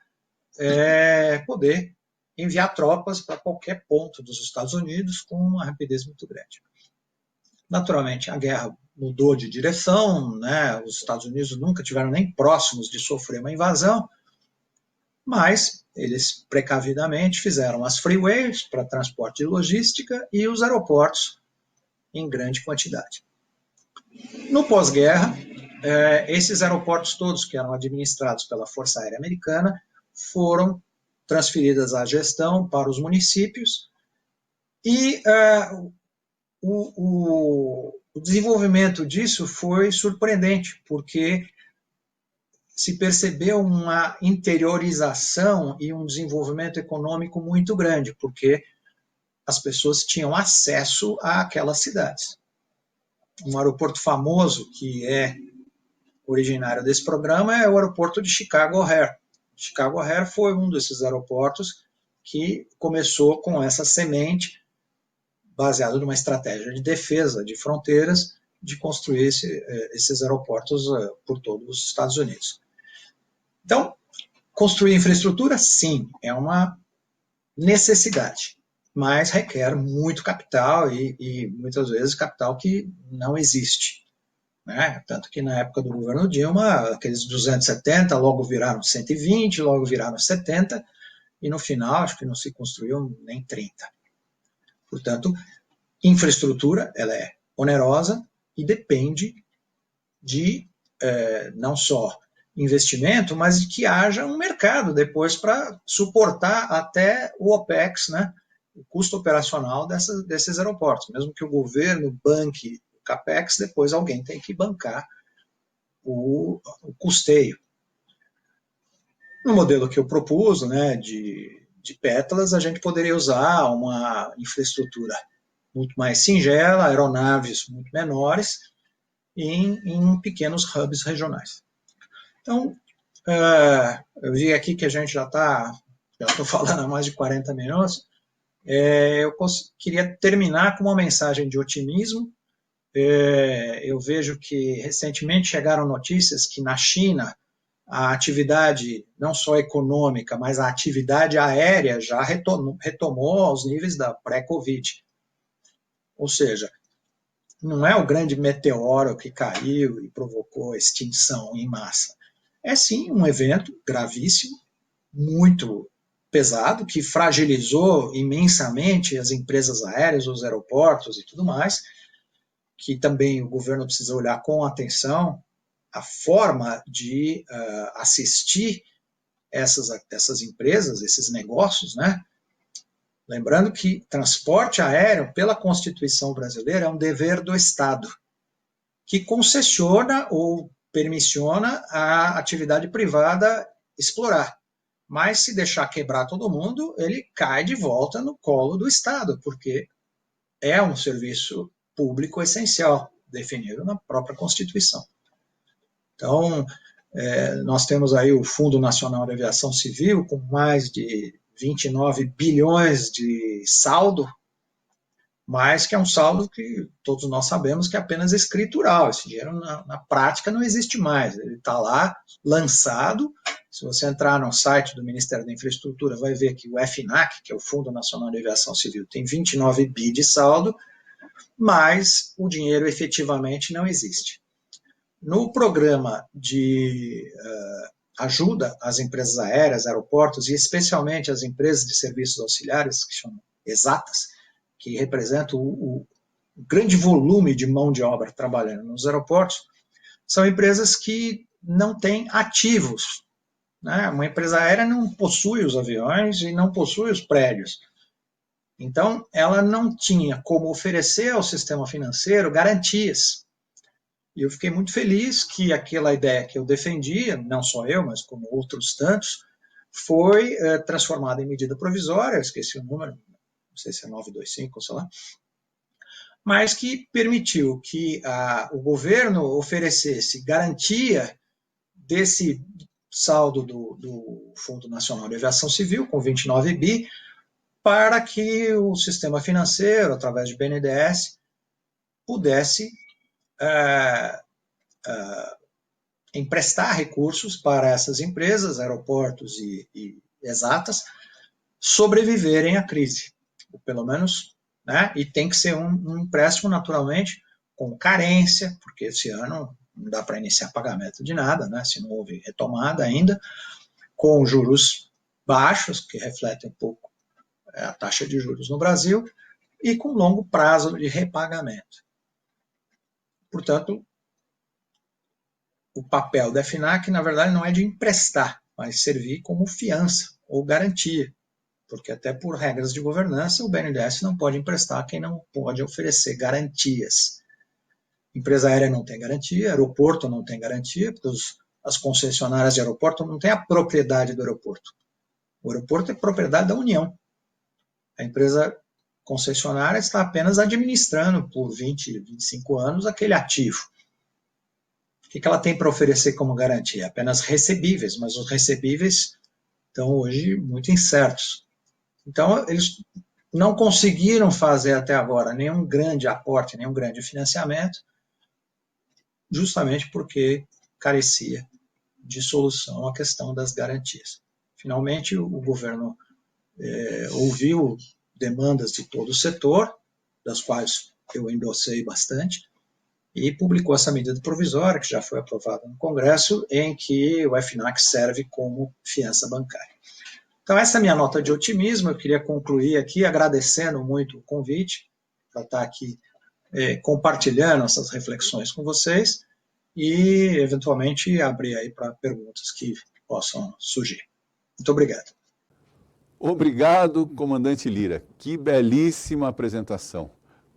poder enviar tropas para qualquer ponto dos Estados Unidos com uma rapidez muito grande. Naturalmente, a guerra mudou de direção, né? Os Estados Unidos nunca tiveram nem próximos de sofrer uma invasão, mas eles precavidamente fizeram as freeways para transporte e logística e os aeroportos em grande quantidade. No pós-guerra, esses aeroportos todos que eram administrados pela Força Aérea Americana foram transferidas à gestão para os municípios e o desenvolvimento disso foi surpreendente, porque se percebeu uma interiorização e um desenvolvimento econômico muito grande, porque as pessoas tinham acesso àquelas cidades. Um aeroporto famoso que é originário desse programa é o aeroporto de Chicago O'Hare. Chicago O'Hare foi um desses aeroportos que começou com essa semente, baseado numa estratégia de defesa de fronteiras, de construir esses aeroportos por todos os Estados Unidos. Então, construir infraestrutura, sim, é uma necessidade, mas requer muito capital e muitas vezes capital que não existe. Né? Tanto que na época do governo Dilma, aqueles 270 logo viraram 120, logo viraram 70, e no final acho que não se construiu nem 30. Portanto, infraestrutura ela é onerosa e depende de não só investimento, mas que haja um mercado depois para suportar até o OPEX, né, o custo operacional desses aeroportos. Mesmo que o governo banque o CAPEX, depois alguém tem que bancar o custeio. No modelo que eu propus, né, de pétalas, a gente poderia usar uma infraestrutura muito mais singela, aeronaves muito menores, em pequenos hubs regionais. Então, eu vi aqui que a gente já estou falando há mais de 40 minutos, eu queria terminar com uma mensagem de otimismo. Eu vejo que recentemente chegaram notícias que na China a atividade, não só econômica, mas a atividade aérea já retomou aos níveis da pré-Covid. Ou seja, não é o grande meteoro que caiu e provocou extinção em massa. É sim um evento gravíssimo, muito pesado, que fragilizou imensamente as empresas aéreas, os aeroportos e tudo mais, que também o governo precisa olhar com atenção a forma de assistir essas empresas, esses negócios, né? Lembrando que transporte aéreo, pela Constituição brasileira, é um dever do Estado, que concessiona ou permissiona a atividade privada explorar. Mas se deixar quebrar todo mundo, ele cai de volta no colo do Estado, porque é um serviço público essencial, definido na própria Constituição. Então, nós temos aí o Fundo Nacional de Aviação Civil, com mais de 29 bilhões de saldo, mas que é um saldo que todos nós sabemos que é apenas escritural. Esse dinheiro, na prática, não existe mais. Ele está lá, lançado. Se você entrar no site do Ministério da Infraestrutura, vai ver que o FNAC, que é o Fundo Nacional de Aviação Civil, tem 29 bi de saldo, mas o dinheiro efetivamente não existe. No programa de ajuda às empresas aéreas, aeroportos, e especialmente às empresas de serviços auxiliares, que chamam exatas, que representam o grande volume de mão de obra trabalhando nos aeroportos, são empresas que não têm ativos. Né? Uma empresa aérea não possui os aviões e não possui os prédios. Então, ela não tinha como oferecer ao sistema financeiro garantias. E eu fiquei muito feliz que aquela ideia que eu defendia, não só eu, mas como outros tantos, foi transformada em medida provisória, eu esqueci o número, não sei se é 925 ou sei lá, mas que permitiu que o governo oferecesse garantia desse saldo do Fundo Nacional de Aviação Civil, com 29 bi, para que o sistema financeiro, através de BNDES, pudesse emprestar recursos para essas empresas, aeroportos e exatas, sobreviverem à crise, ou pelo menos, né? E tem que ser um empréstimo, naturalmente, com carência, porque esse ano não dá para iniciar pagamento de nada, né? Se não houve retomada ainda, com juros baixos, que refletem um pouco a taxa de juros no Brasil, e com longo prazo de repagamento. Portanto, o papel da FNAC, na verdade, não é de emprestar, mas servir como fiança ou garantia, porque até por regras de governança, o BNDES não pode emprestar a quem não pode oferecer garantias. Empresa aérea não tem garantia, aeroporto não tem garantia, porque as concessionárias de aeroporto não têm a propriedade do aeroporto. O aeroporto é propriedade da União. A empresa concessionária está apenas administrando por 20, 25 anos aquele ativo. O que ela tem para oferecer como garantia? Apenas recebíveis, mas os recebíveis estão hoje muito incertos. Então, eles não conseguiram fazer até agora nenhum grande aporte, nenhum grande financiamento, justamente porque carecia de solução a questão das garantias. Finalmente, o governo ouviu demandas de todo o setor, das quais eu endossei bastante, e publicou essa medida provisória, que já foi aprovada no Congresso, em que o FNAC serve como fiança bancária. Então, essa é a minha nota de otimismo. Eu queria concluir aqui agradecendo muito o convite para estar aqui compartilhando essas reflexões com vocês e, eventualmente, abrir aí para perguntas que possam surgir. Muito obrigado. Obrigado, comandante Lira. Que belíssima apresentação.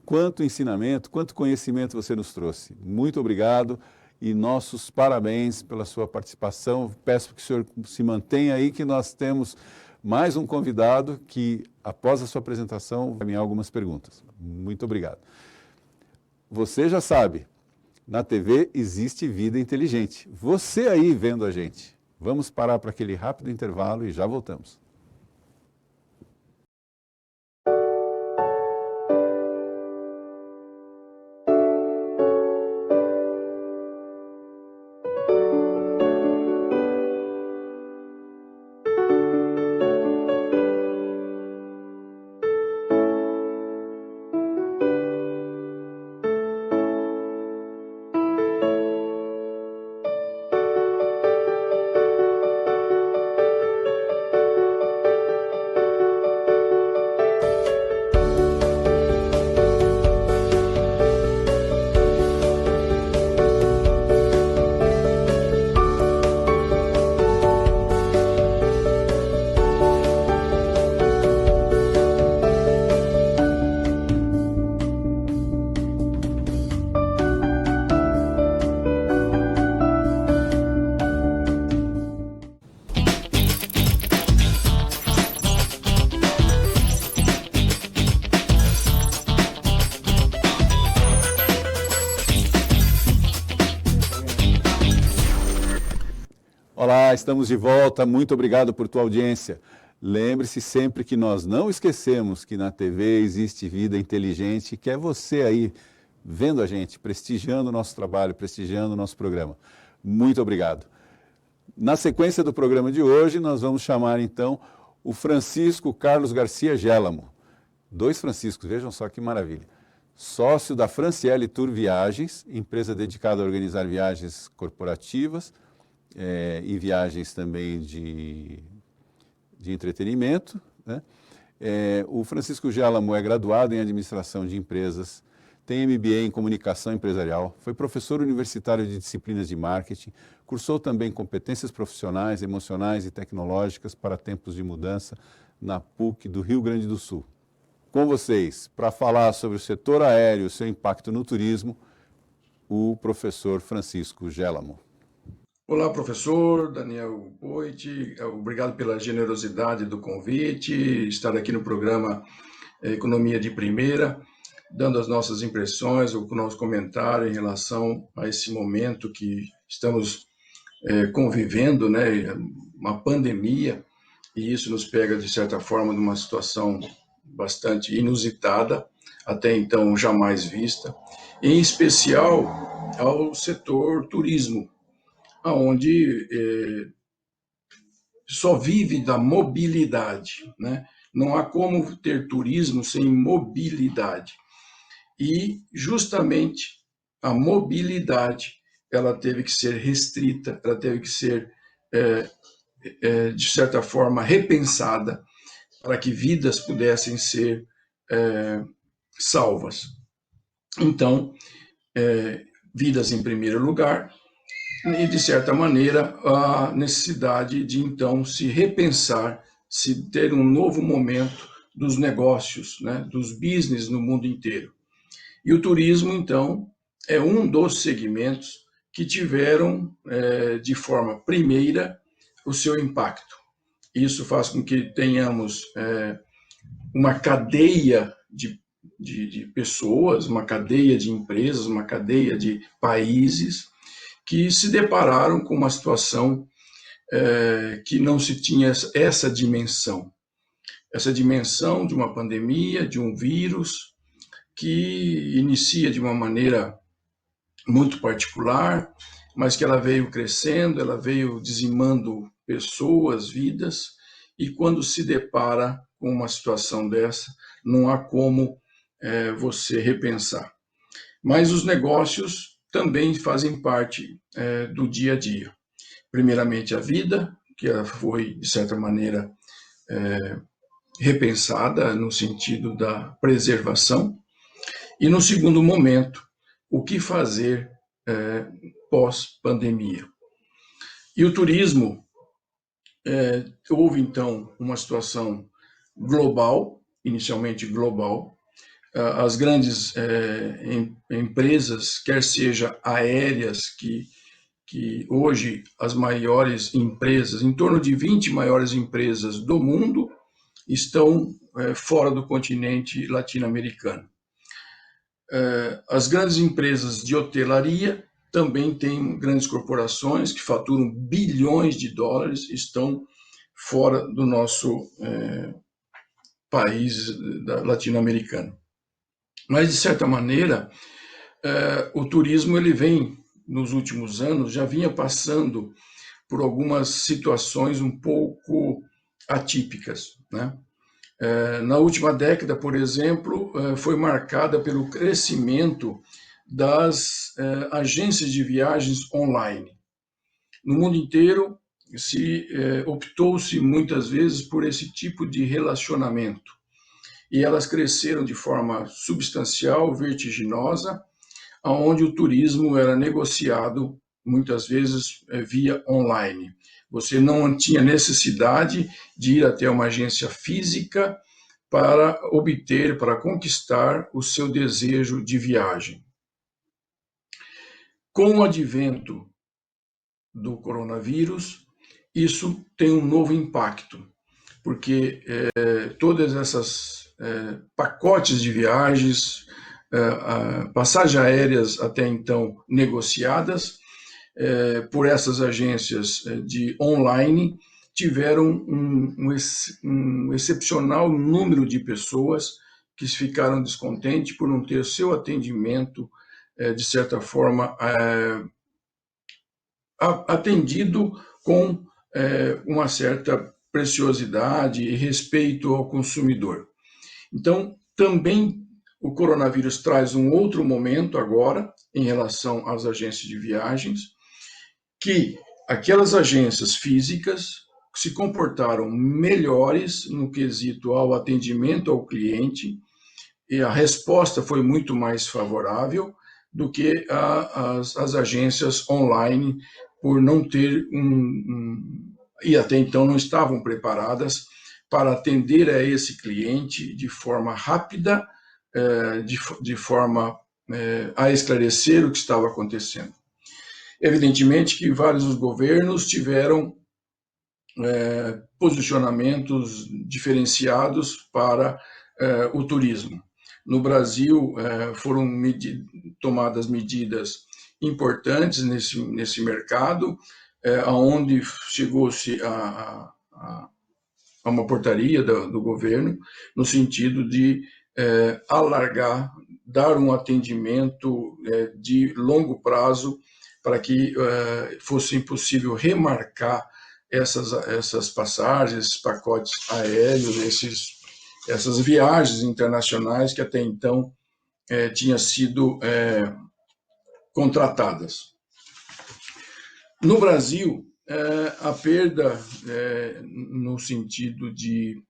Quanto ensinamento, quanto conhecimento você nos trouxe. Muito obrigado e nossos parabéns pela sua participação. Peço que o senhor se mantenha aí, que nós temos mais um convidado que, após a sua apresentação, vai encaminhar algumas perguntas. Muito obrigado. Você já sabe, na TV existe vida inteligente. Você aí vendo a gente. Vamos parar para aquele rápido intervalo e já voltamos. Olá, estamos de volta. Muito obrigado por tua audiência. Lembre-se sempre que nós não esquecemos que na TV existe vida inteligente, que é você aí vendo a gente, prestigiando o nosso trabalho, prestigiando o nosso programa. Muito obrigado. Na sequência do programa de hoje, nós vamos chamar então o Francisco Carlos Garcia Gélamo. 2 Franciscos, vejam só que maravilha. Sócio da Franciele Tour Viagens, empresa dedicada a organizar viagens corporativas, e viagens também de entretenimento, né? O Francisco Gélamo é graduado em Administração de Empresas, tem MBA em Comunicação Empresarial, foi professor universitário de disciplinas de marketing, cursou também competências profissionais, emocionais e tecnológicas para tempos de mudança na PUC do Rio Grande do Sul. Com vocês, para falar sobre o setor aéreo e o seu impacto no turismo, o professor Francisco Gélamo. Olá, professor Daniel Boit, obrigado pela generosidade do convite, estar aqui no programa Economia de Primeira, dando as nossas impressões, o nosso comentário em relação a esse momento que estamos convivendo, né, uma pandemia, e isso nos pega, de certa forma, numa situação bastante inusitada, até então jamais vista, em especial ao setor turismo, onde só vive da mobilidade, né? Não há como ter turismo sem mobilidade. E, justamente, a mobilidade ela teve que ser restrita, ela teve que ser, de certa forma, repensada para que vidas pudessem ser salvas. Então, vidas em primeiro lugar, e, de certa maneira, a necessidade de, então, se repensar, se ter um novo momento dos negócios, né, dos business no mundo inteiro. E o turismo, então, é um dos segmentos que tiveram, de forma primeira, o seu impacto. Isso faz com que tenhamos uma cadeia de pessoas, uma cadeia de empresas, uma cadeia de países que se depararam com uma situação que não se tinha essa dimensão de uma pandemia, de um vírus que inicia de uma maneira muito particular, mas que ela veio crescendo, ela veio dizimando pessoas, vidas, e quando se depara com uma situação dessa, não há como você repensar. Mas os negócios também fazem parte do dia a dia. Primeiramente, a vida, que ela foi, de certa maneira, repensada no sentido da preservação. E, no segundo momento, o que fazer pós-pandemia. E o turismo, houve então uma situação global, inicialmente global. As grandes empresas, quer seja aéreas, que hoje as maiores empresas, em torno de 20 maiores empresas do mundo, estão fora do continente latino-americano. As grandes empresas de hotelaria também têm grandes corporações que faturam bilhões de dólares, estão fora do nosso país latino-americano. Mas, de certa maneira, o turismo ele vem, nos últimos anos, já vinha passando por algumas situações um pouco atípicas, né? Na última década, por exemplo, foi marcada pelo crescimento das agências de viagens online. No mundo inteiro, optou-se muitas vezes por esse tipo de relacionamento. E elas cresceram de forma substancial, vertiginosa, onde o turismo era negociado, muitas vezes, via online. Você não tinha necessidade de ir até uma agência física para obter, para conquistar o seu desejo de viagem. Com o advento do coronavírus, isso tem um novo impacto, porque todas essas pacotes de viagens, passagens aéreas até então negociadas por essas agências de online, tiveram um excepcional número de pessoas que ficaram descontentes por não ter seu atendimento, de certa forma, atendido com uma certa preciosidade e respeito ao consumidor. Então, também o coronavírus traz um outro momento agora, em relação às agências de viagens, que aquelas agências físicas se comportaram melhores no quesito ao atendimento ao cliente, e a resposta foi muito mais favorável do que as agências online, por não ter e até então não estavam preparadas para atender a esse cliente de forma rápida, de forma a esclarecer o que estava acontecendo. Evidentemente que vários governos tiveram posicionamentos diferenciados para o turismo. No Brasil, foram tomadas medidas importantes nesse mercado, onde chegou-se a uma portaria do governo, no sentido de alargar, dar um atendimento de longo prazo, para que fosse possível remarcar essas passagens, esses pacotes aéreos, essas viagens internacionais que até então tinham sido contratadas. No Brasil, a perda no sentido de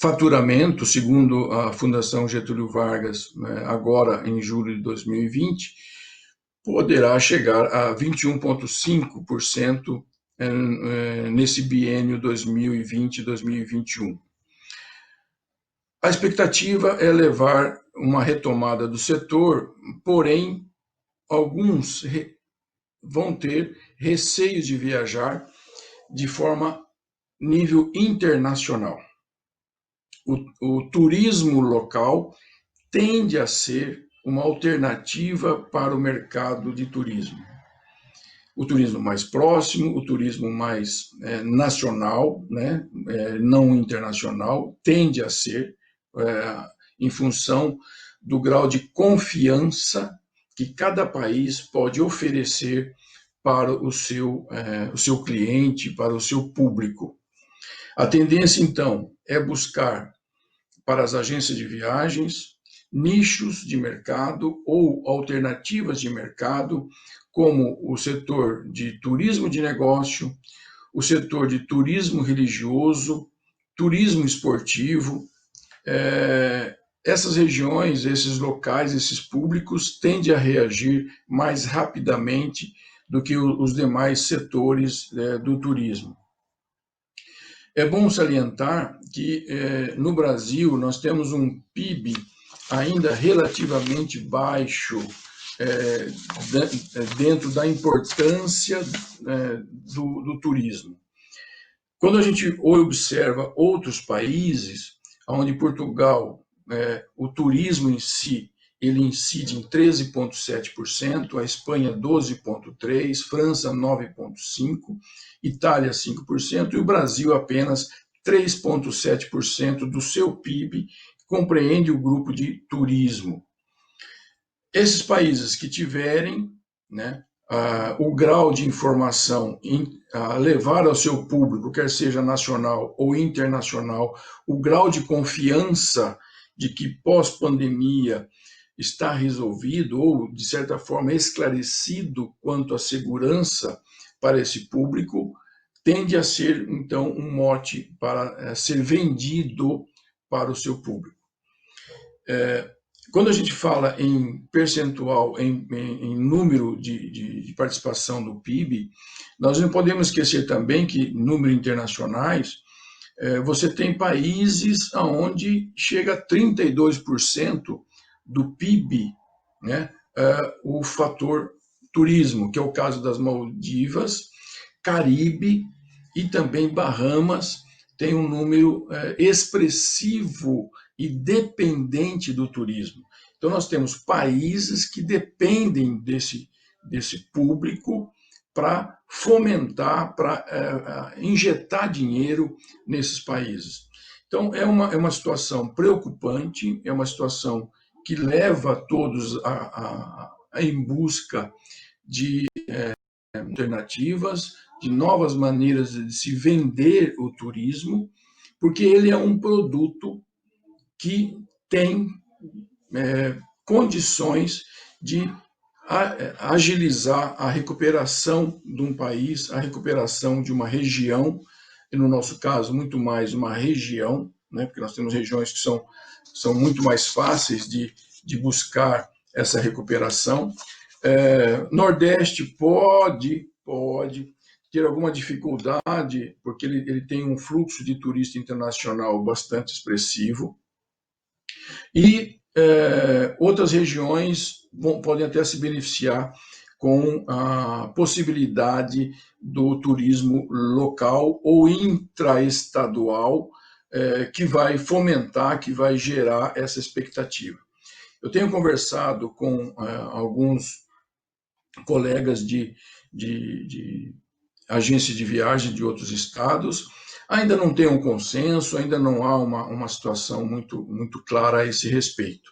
faturamento, segundo a Fundação Getúlio Vargas, agora em julho de 2020, poderá chegar a 21,5% nesse biênio 2020-2021. A expectativa é levar uma retomada do setor, porém, alguns vão ter receio de viajar de forma nível internacional. O turismo local tende a ser uma alternativa para o mercado de turismo. O turismo mais próximo, o turismo mais nacional, né, não internacional, tende a ser, em função do grau de confiança que cada país pode oferecer para o seu cliente, para o seu público. A tendência, então, é buscar para as agências de viagens nichos de mercado ou alternativas de mercado, como o setor de turismo de negócio, o setor de turismo religioso, turismo esportivo. Essas regiões, esses locais, esses públicos tendem a reagir mais rapidamente do que os demais setores do turismo. É bom salientar que no Brasil nós temos um PIB ainda relativamente baixo dentro da importância do turismo. Quando a gente observa outros países, onde Portugal, o turismo em si, ele incide em 13,7%, a Espanha 12,3%, França 9,5%, Itália 5% e o Brasil apenas 3,7% do seu PIB compreende o grupo de turismo. Esses países que tiverem, né, o grau de informação a levar ao seu público, quer seja nacional ou internacional, o grau de confiança de que pós-pandemia está resolvido ou, de certa forma, esclarecido quanto à segurança para esse público, tende a ser, então, um mote para ser vendido para o seu público. Quando a gente fala em percentual, em número de participação do PIB, nós não podemos esquecer também que, números internacionais, você tem países onde chega a 32% do PIB, né, o fator turismo, que é o caso das Maldivas, Caribe e também Bahamas, tem um número expressivo e dependente do turismo. Então, nós temos países que dependem desse público para fomentar, para injetar dinheiro nesses países. Então, é uma situação preocupante, é uma situação que leva todos em busca de alternativas, de novas maneiras de se vender o turismo, porque ele é um produto que tem condições de agilizar a recuperação de um país, a recuperação de uma região, e no nosso caso, muito mais uma região, né, porque nós temos regiões que são muito mais fáceis de buscar essa recuperação. Nordeste pode ter alguma dificuldade, porque ele tem um fluxo de turista internacional bastante expressivo, e outras regiões podem até se beneficiar com a possibilidade do turismo local ou intraestadual, que vai fomentar, que vai gerar essa expectativa. Eu tenho conversado com alguns colegas de agências de viagem de outros estados, ainda não tem um consenso, ainda não há uma situação muito clara a esse respeito.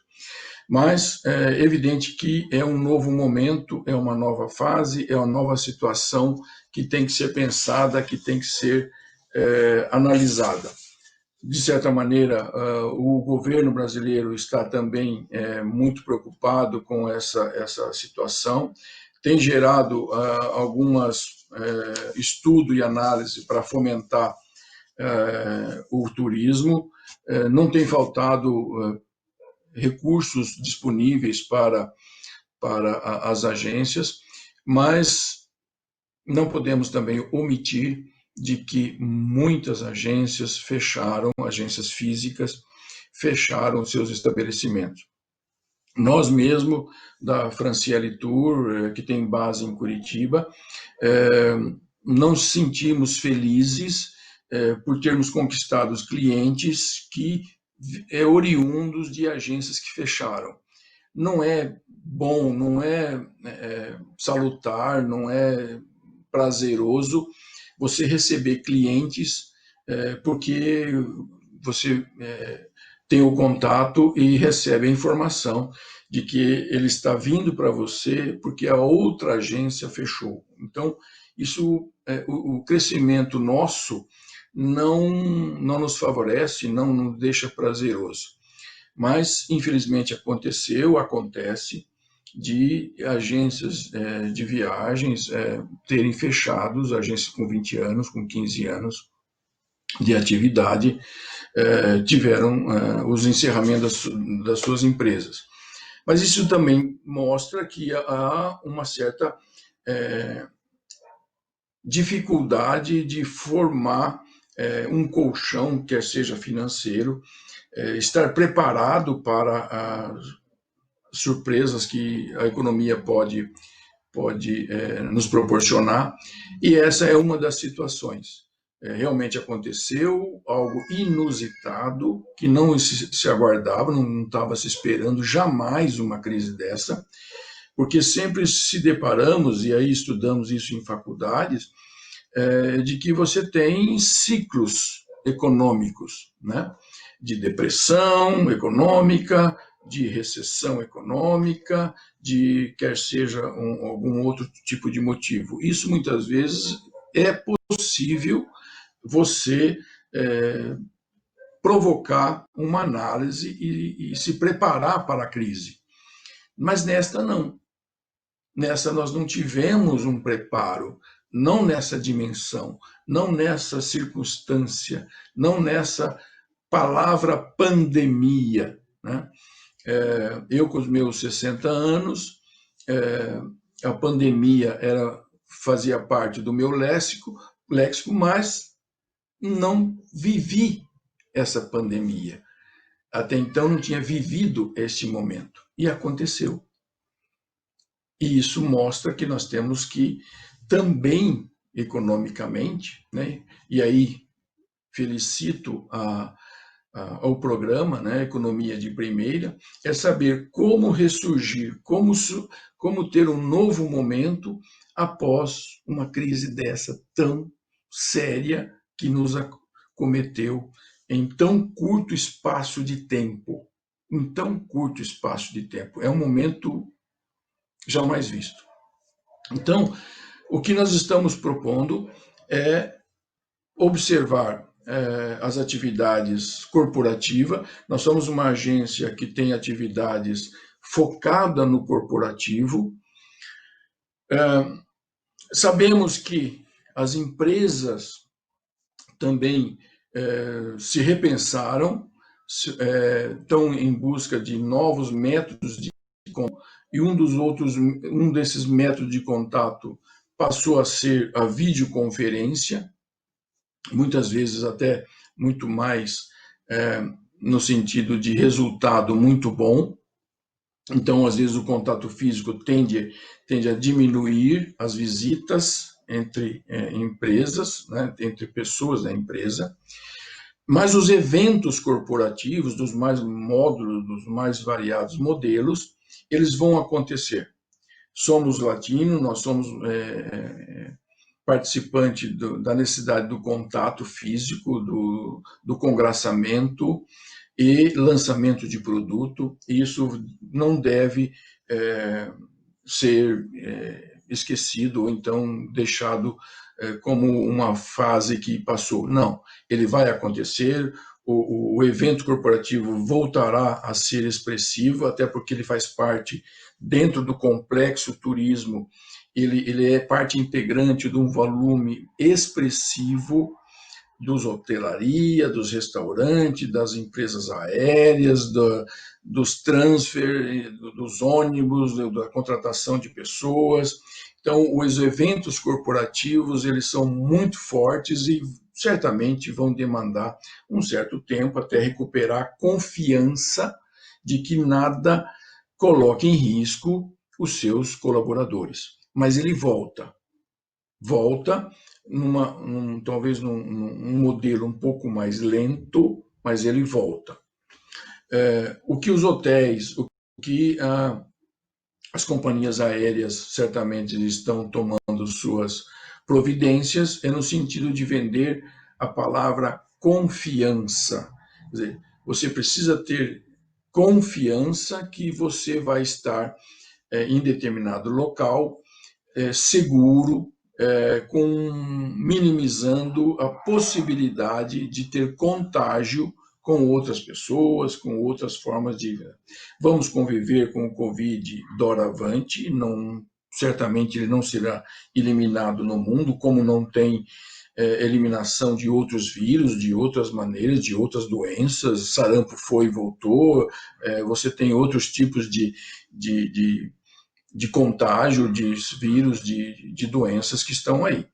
Mas é evidente que é um novo momento, é uma nova fase, é uma nova situação que tem que ser pensada, que tem que ser analisada. De certa maneira, o governo brasileiro está também muito preocupado com essa situação, tem gerado algumas estudo e análise para fomentar o turismo, não tem faltado recursos disponíveis para as agências, mas não podemos também omitir de que muitas agências fecharam, agências físicas, fecharam seus estabelecimentos. Nós mesmo, da Franciele Tour, que tem base em Curitiba, não nos sentimos felizes por termos conquistado os clientes que oriundos de agências que fecharam. Não é bom, não é salutar, não é prazeroso você receber clientes porque você tem o contato e recebe a informação de que ele está vindo para você porque a outra agência fechou. Então, isso, o crescimento nosso não nos favorece, não nos deixa prazeroso. Mas, infelizmente, acontece de agências de viagens terem fechado, agências com 20 anos, com 15 anos de atividade, tiveram os encerramentos das suas empresas. Mas isso também mostra que há uma certa dificuldade de formar um colchão, quer seja financeiro, estar preparado para as surpresas que a economia pode nos proporcionar, e essa é uma das situações. Realmente aconteceu algo inusitado, que não se aguardava, não estava se esperando jamais uma crise dessa, porque sempre se deparamos, e aí estudamos isso em faculdades, de que você tem ciclos econômicos, né? De depressão econômica, de recessão econômica, de quer seja algum outro tipo de motivo. Isso muitas vezes é possível você provocar uma análise e se preparar para a crise. Mas nesta não. Nessa nós não tivemos um preparo, não nessa dimensão, não nessa circunstância, não nessa palavra pandemia, né? Eu, com os meus 60 anos, a pandemia fazia parte do meu léxico, mas não vivi essa pandemia. Até então não tinha vivido este momento. E aconteceu. E isso mostra que nós temos que também, economicamente, né? E aí felicito ao programa, né, Economia de Primeira, é saber como ressurgir, como ter um novo momento após uma crise dessa tão séria que nos acometeu em tão curto espaço de tempo. Em tão curto espaço de tempo. É um momento jamais visto. Então, o que nós estamos propondo é observar as atividades corporativas. Nós somos uma agência que tem atividades focada no corporativo. Sabemos que as empresas também se repensaram, estão em busca de novos métodos de contato, e um desses métodos de contato passou a ser a videoconferência, muitas vezes até muito mais no sentido de resultado muito bom. Então, às vezes, o contato físico tende a diminuir as visitas entre empresas, né, entre pessoas da empresa, mas os eventos corporativos dos mais módulos, dos mais variados modelos, eles vão acontecer. Somos latinos, nós somos participante da necessidade do contato físico, do congraçamento e lançamento de produto. Isso não deve ser esquecido ou então deixado como uma fase que passou. Não, ele vai acontecer, o evento corporativo voltará a ser expressivo, até porque ele faz parte, dentro do complexo turismo, ele é parte integrante de um volume expressivo dos hotelaria, dos restaurantes, das empresas aéreas, dos transfer, dos ônibus, da contratação de pessoas. Então, os eventos corporativos, eles são muito fortes e certamente vão demandar um certo tempo até recuperar a confiança de que nada coloque em risco os seus colaboradores. Mas ele volta talvez num modelo um pouco mais lento, mas ele volta. O que os hotéis, o que as companhias aéreas certamente estão tomando suas providências é no sentido de vender a palavra confiança. Quer dizer, você precisa ter confiança que você vai estar em determinado local, seguro, minimizando a possibilidade de ter contágio com outras pessoas, com outras formas de... Vamos conviver com o Covid doravante, certamente ele não será eliminado no mundo, como não tem eliminação de outros vírus, de outras maneiras, de outras doenças. Sarampo foi e voltou, você tem outros tipos de de contágio de vírus, de doenças que estão aí.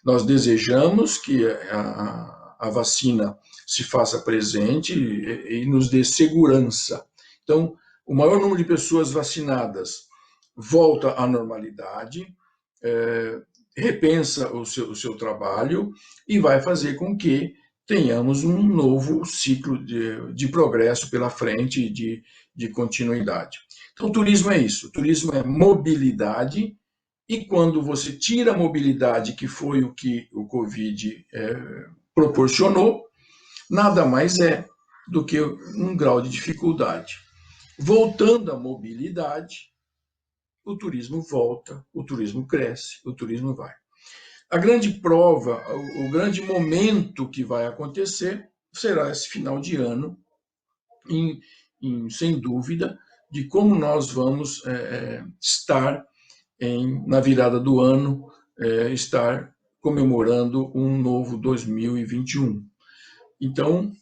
Nós desejamos que a vacina se faça presente e nos dê segurança. Então, o maior número de pessoas vacinadas volta à normalidade, repensa o seu trabalho e vai fazer com que tenhamos um novo ciclo de progresso pela frente, de continuidade. Então, o turismo é isso, o turismo é mobilidade, e quando você tira a mobilidade, que foi o que o Covid proporcionou, nada mais é do que um grau de dificuldade. Voltando à mobilidade, o turismo volta, o turismo cresce, o turismo vai. A grande prova, o grande momento que vai acontecer será esse final de ano, sem dúvida, de como nós vamos estar na virada do ano, estar comemorando um novo 2021. Então,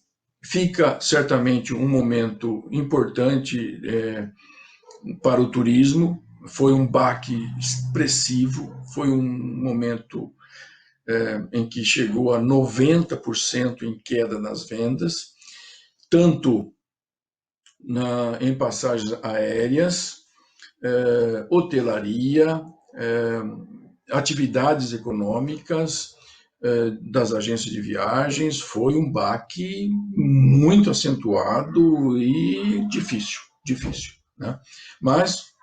fica certamente um momento importante para o turismo, foi um baque expressivo, foi um momento em que chegou a 90% em queda nas vendas, tanto em passagens aéreas, hotelaria, atividades econômicas das agências de viagens. Foi um baque muito acentuado e difícil, né? Mas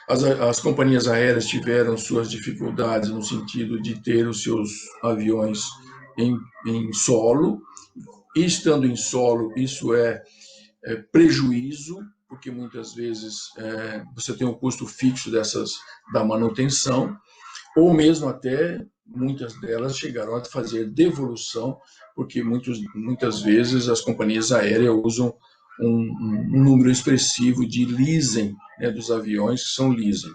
as companhias aéreas tiveram suas dificuldades no sentido de ter os seus aviões em solo, e estando em solo, isso é prejuízo, porque muitas vezes você tem um custo fixo da manutenção, ou mesmo até muitas delas chegaram a fazer devolução, porque muitas vezes as companhias aéreas usam um número expressivo de leasing, né, dos aviões que são leasing.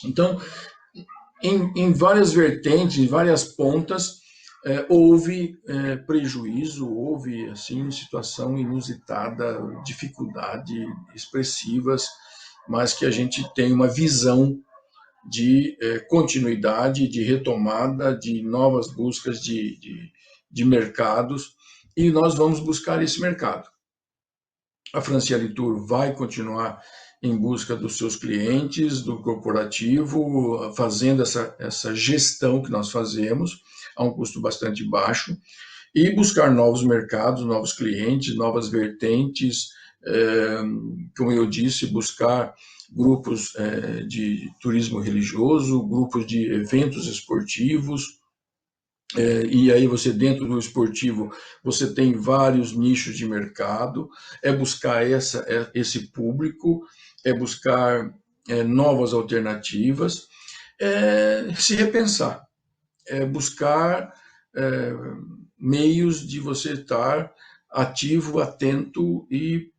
Então, em várias vertentes, em várias pontas, houve prejuízo, houve assim situação inusitada, dificuldade expressivas, mas que a gente tem uma visão de continuidade, de retomada, de novas buscas de mercados, e nós vamos buscar esse mercado. A Franciele Tour vai continuar em busca dos seus clientes, do corporativo, fazendo essa gestão que nós fazemos, a um custo bastante baixo, e buscar novos mercados, novos clientes, novas vertentes, como eu disse, buscar grupos de turismo religioso, grupos de eventos esportivos, e aí você, dentro do esportivo, você tem vários nichos de mercado, buscar esse público, buscar novas alternativas, se repensar, buscar meios de você estar ativo, atento e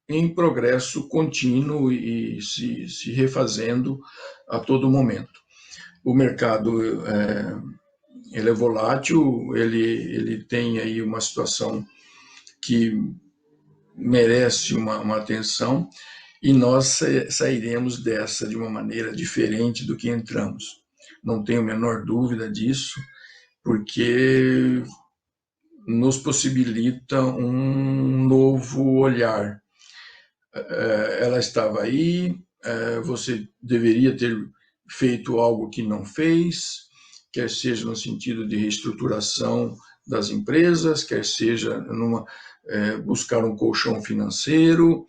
em progresso contínuo e se refazendo a todo momento. O mercado ele é volátil, ele tem aí uma situação que merece uma atenção, e nós sairemos dessa de uma maneira diferente do que entramos. Não tenho a menor dúvida disso, porque nos possibilita um novo olhar. Ela estava aí, você deveria ter feito algo que não fez, quer seja no sentido de reestruturação das empresas, quer seja buscar um colchão financeiro,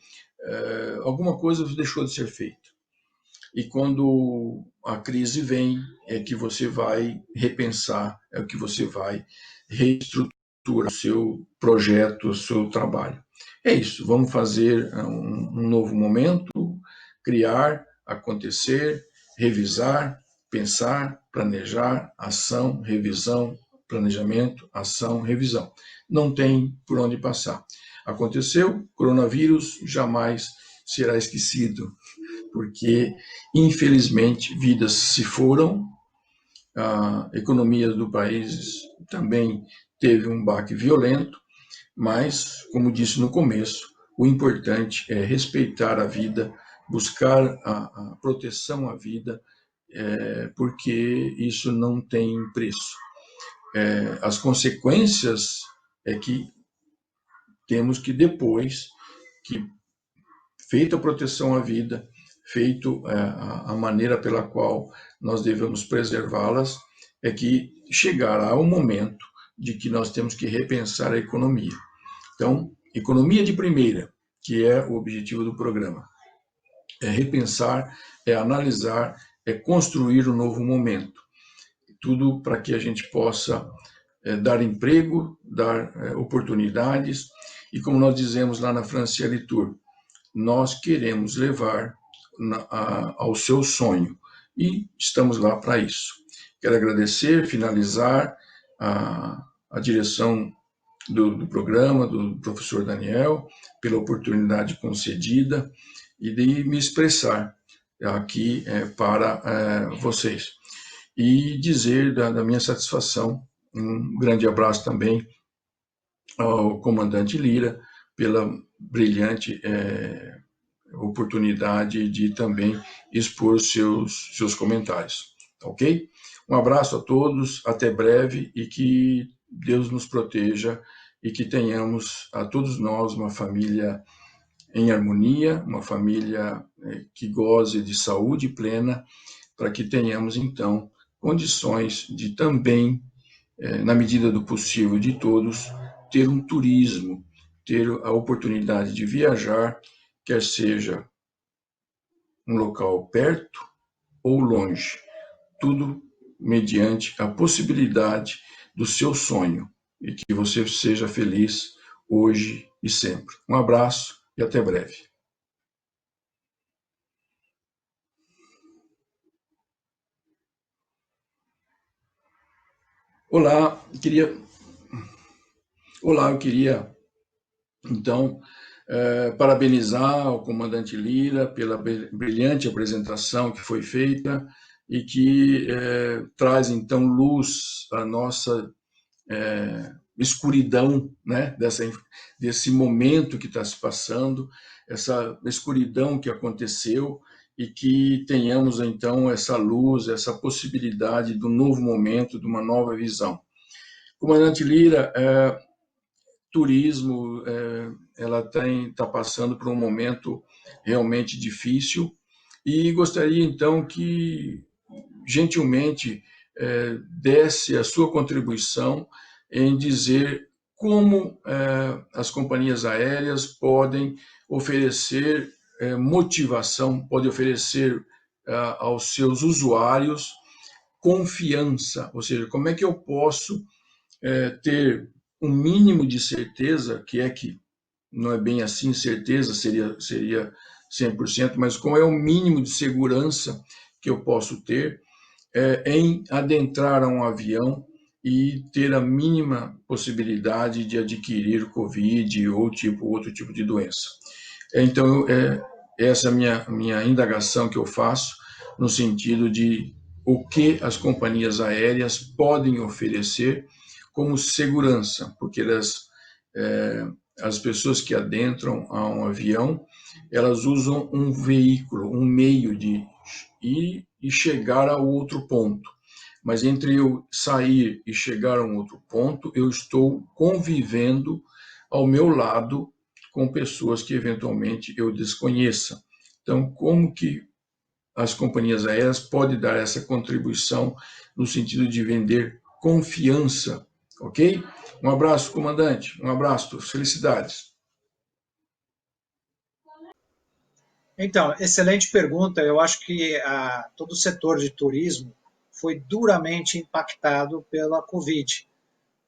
alguma coisa deixou de ser feita. E quando a crise vem, é que você vai repensar, é que você vai reestruturar o seu projeto, o seu trabalho. É isso, vamos fazer um novo momento, criar, acontecer, revisar, pensar, planejar, ação, revisão, planejamento, ação, revisão. Não tem por onde passar. Aconteceu, coronavírus jamais será esquecido, porque, infelizmente, vidas se foram, a economia do país também teve um baque violento, mas, como disse no começo, o importante é respeitar a vida, buscar a proteção à vida, porque isso não tem preço. As consequências é que temos que depois, que feita a proteção à vida, feito a maneira pela qual nós devemos preservá-las, é que chegará o momento de que nós temos que repensar a economia. Então, economia de primeira, que é o objetivo do programa, é repensar, é analisar, é construir um novo momento. Tudo para que a gente possa dar emprego, dar oportunidades, e como nós dizemos lá na Franciele Tour, nós queremos levar ao seu sonho, e estamos lá para isso. Quero agradecer, finalizar a direção do programa, do professor Daniel, pela oportunidade concedida e de me expressar aqui para vocês. E dizer da minha satisfação, um grande abraço também ao comandante Lira, pela brilhante oportunidade de também expor seus comentários, ok? Um abraço a todos, até breve, e que Deus nos proteja e que tenhamos, a todos nós, uma família em harmonia, uma família que goze de saúde plena, para que tenhamos, então, condições de também, na medida do possível de todos, ter um turismo, ter a oportunidade de viajar, quer seja um local perto ou longe, tudo mediante a possibilidade do seu sonho, e que você seja feliz hoje e sempre. Um abraço e até breve. Olá, eu queria então parabenizar o comandante Lira pela brilhante apresentação que foi feita e que traz então luz à nossa escuridão, né, desse momento que está se passando, essa escuridão que aconteceu, e que tenhamos então essa luz, essa possibilidade do novo momento, de uma nova visão. Comandante Lira, turismo, ela está passando por um momento realmente difícil, e gostaria então que gentilmente desse a sua contribuição em dizer como as companhias aéreas podem oferecer motivação, podem oferecer aos seus usuários confiança, ou seja, como é que eu posso ter um mínimo de certeza, que não é bem assim, certeza seria 100%, mas qual é o mínimo de segurança que eu posso ter em adentrar a um avião e ter a mínima possibilidade de adquirir Covid ou outro tipo de doença. Então, essa é a minha indagação que eu faço, no sentido de o que as companhias aéreas podem oferecer como segurança, porque as pessoas que adentram a um avião, elas usam um veículo, um meio de ir e chegar a outro ponto. Mas entre eu sair e chegar a um outro ponto, eu estou convivendo ao meu lado com pessoas que eventualmente eu desconheça. Então, como que as companhias aéreas podem dar essa contribuição no sentido de vender confiança, ok? Um abraço, comandante. Um abraço, felicidades. Então, excelente pergunta. Eu acho que todo o setor de turismo foi duramente impactado pela Covid,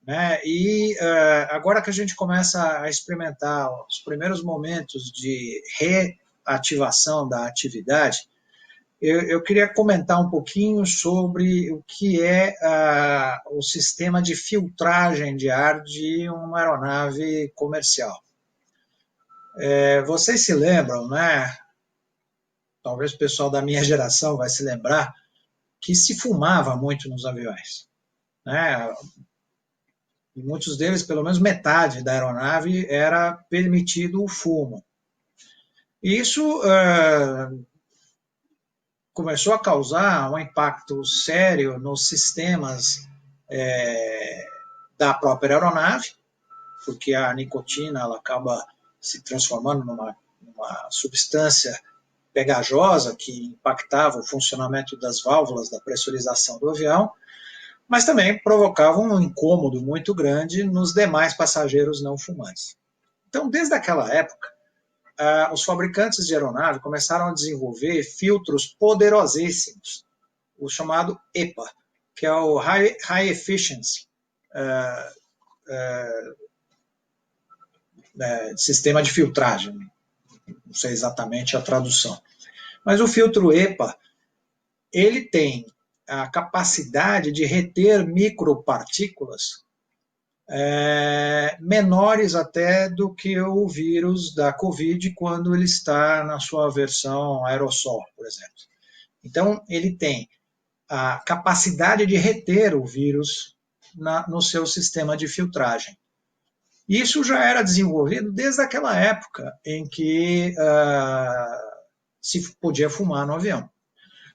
né? E agora que a gente começa a experimentar os primeiros momentos de reativação da atividade, eu queria comentar um pouquinho sobre o que é o sistema de filtragem de ar de uma aeronave comercial. Vocês se lembram, né? Talvez o pessoal da minha geração vai se lembrar que se fumava muito nos aviões, né? E muitos deles, pelo menos metade da aeronave, era permitido o fumo. E isso começou a causar um impacto sério nos sistemas da própria aeronave, porque a nicotina ela acaba se transformando numa substância pegajosa que impactava o funcionamento das válvulas da pressurização do avião, mas também provocava um incômodo muito grande nos demais passageiros não fumantes. Então, desde aquela época, os fabricantes de aeronave começaram a desenvolver filtros poderosíssimos, o chamado EPA, que é o High Efficiency sistema de filtragem. Não sei exatamente a tradução. Mas o filtro EPA, ele tem a capacidade de reter micropartículas menores até do que o vírus da Covid quando ele está na sua versão aerossol, por exemplo. Então, ele tem a capacidade de reter o vírus no seu sistema de filtragem. Isso já era desenvolvido desde aquela época em que se podia fumar no avião.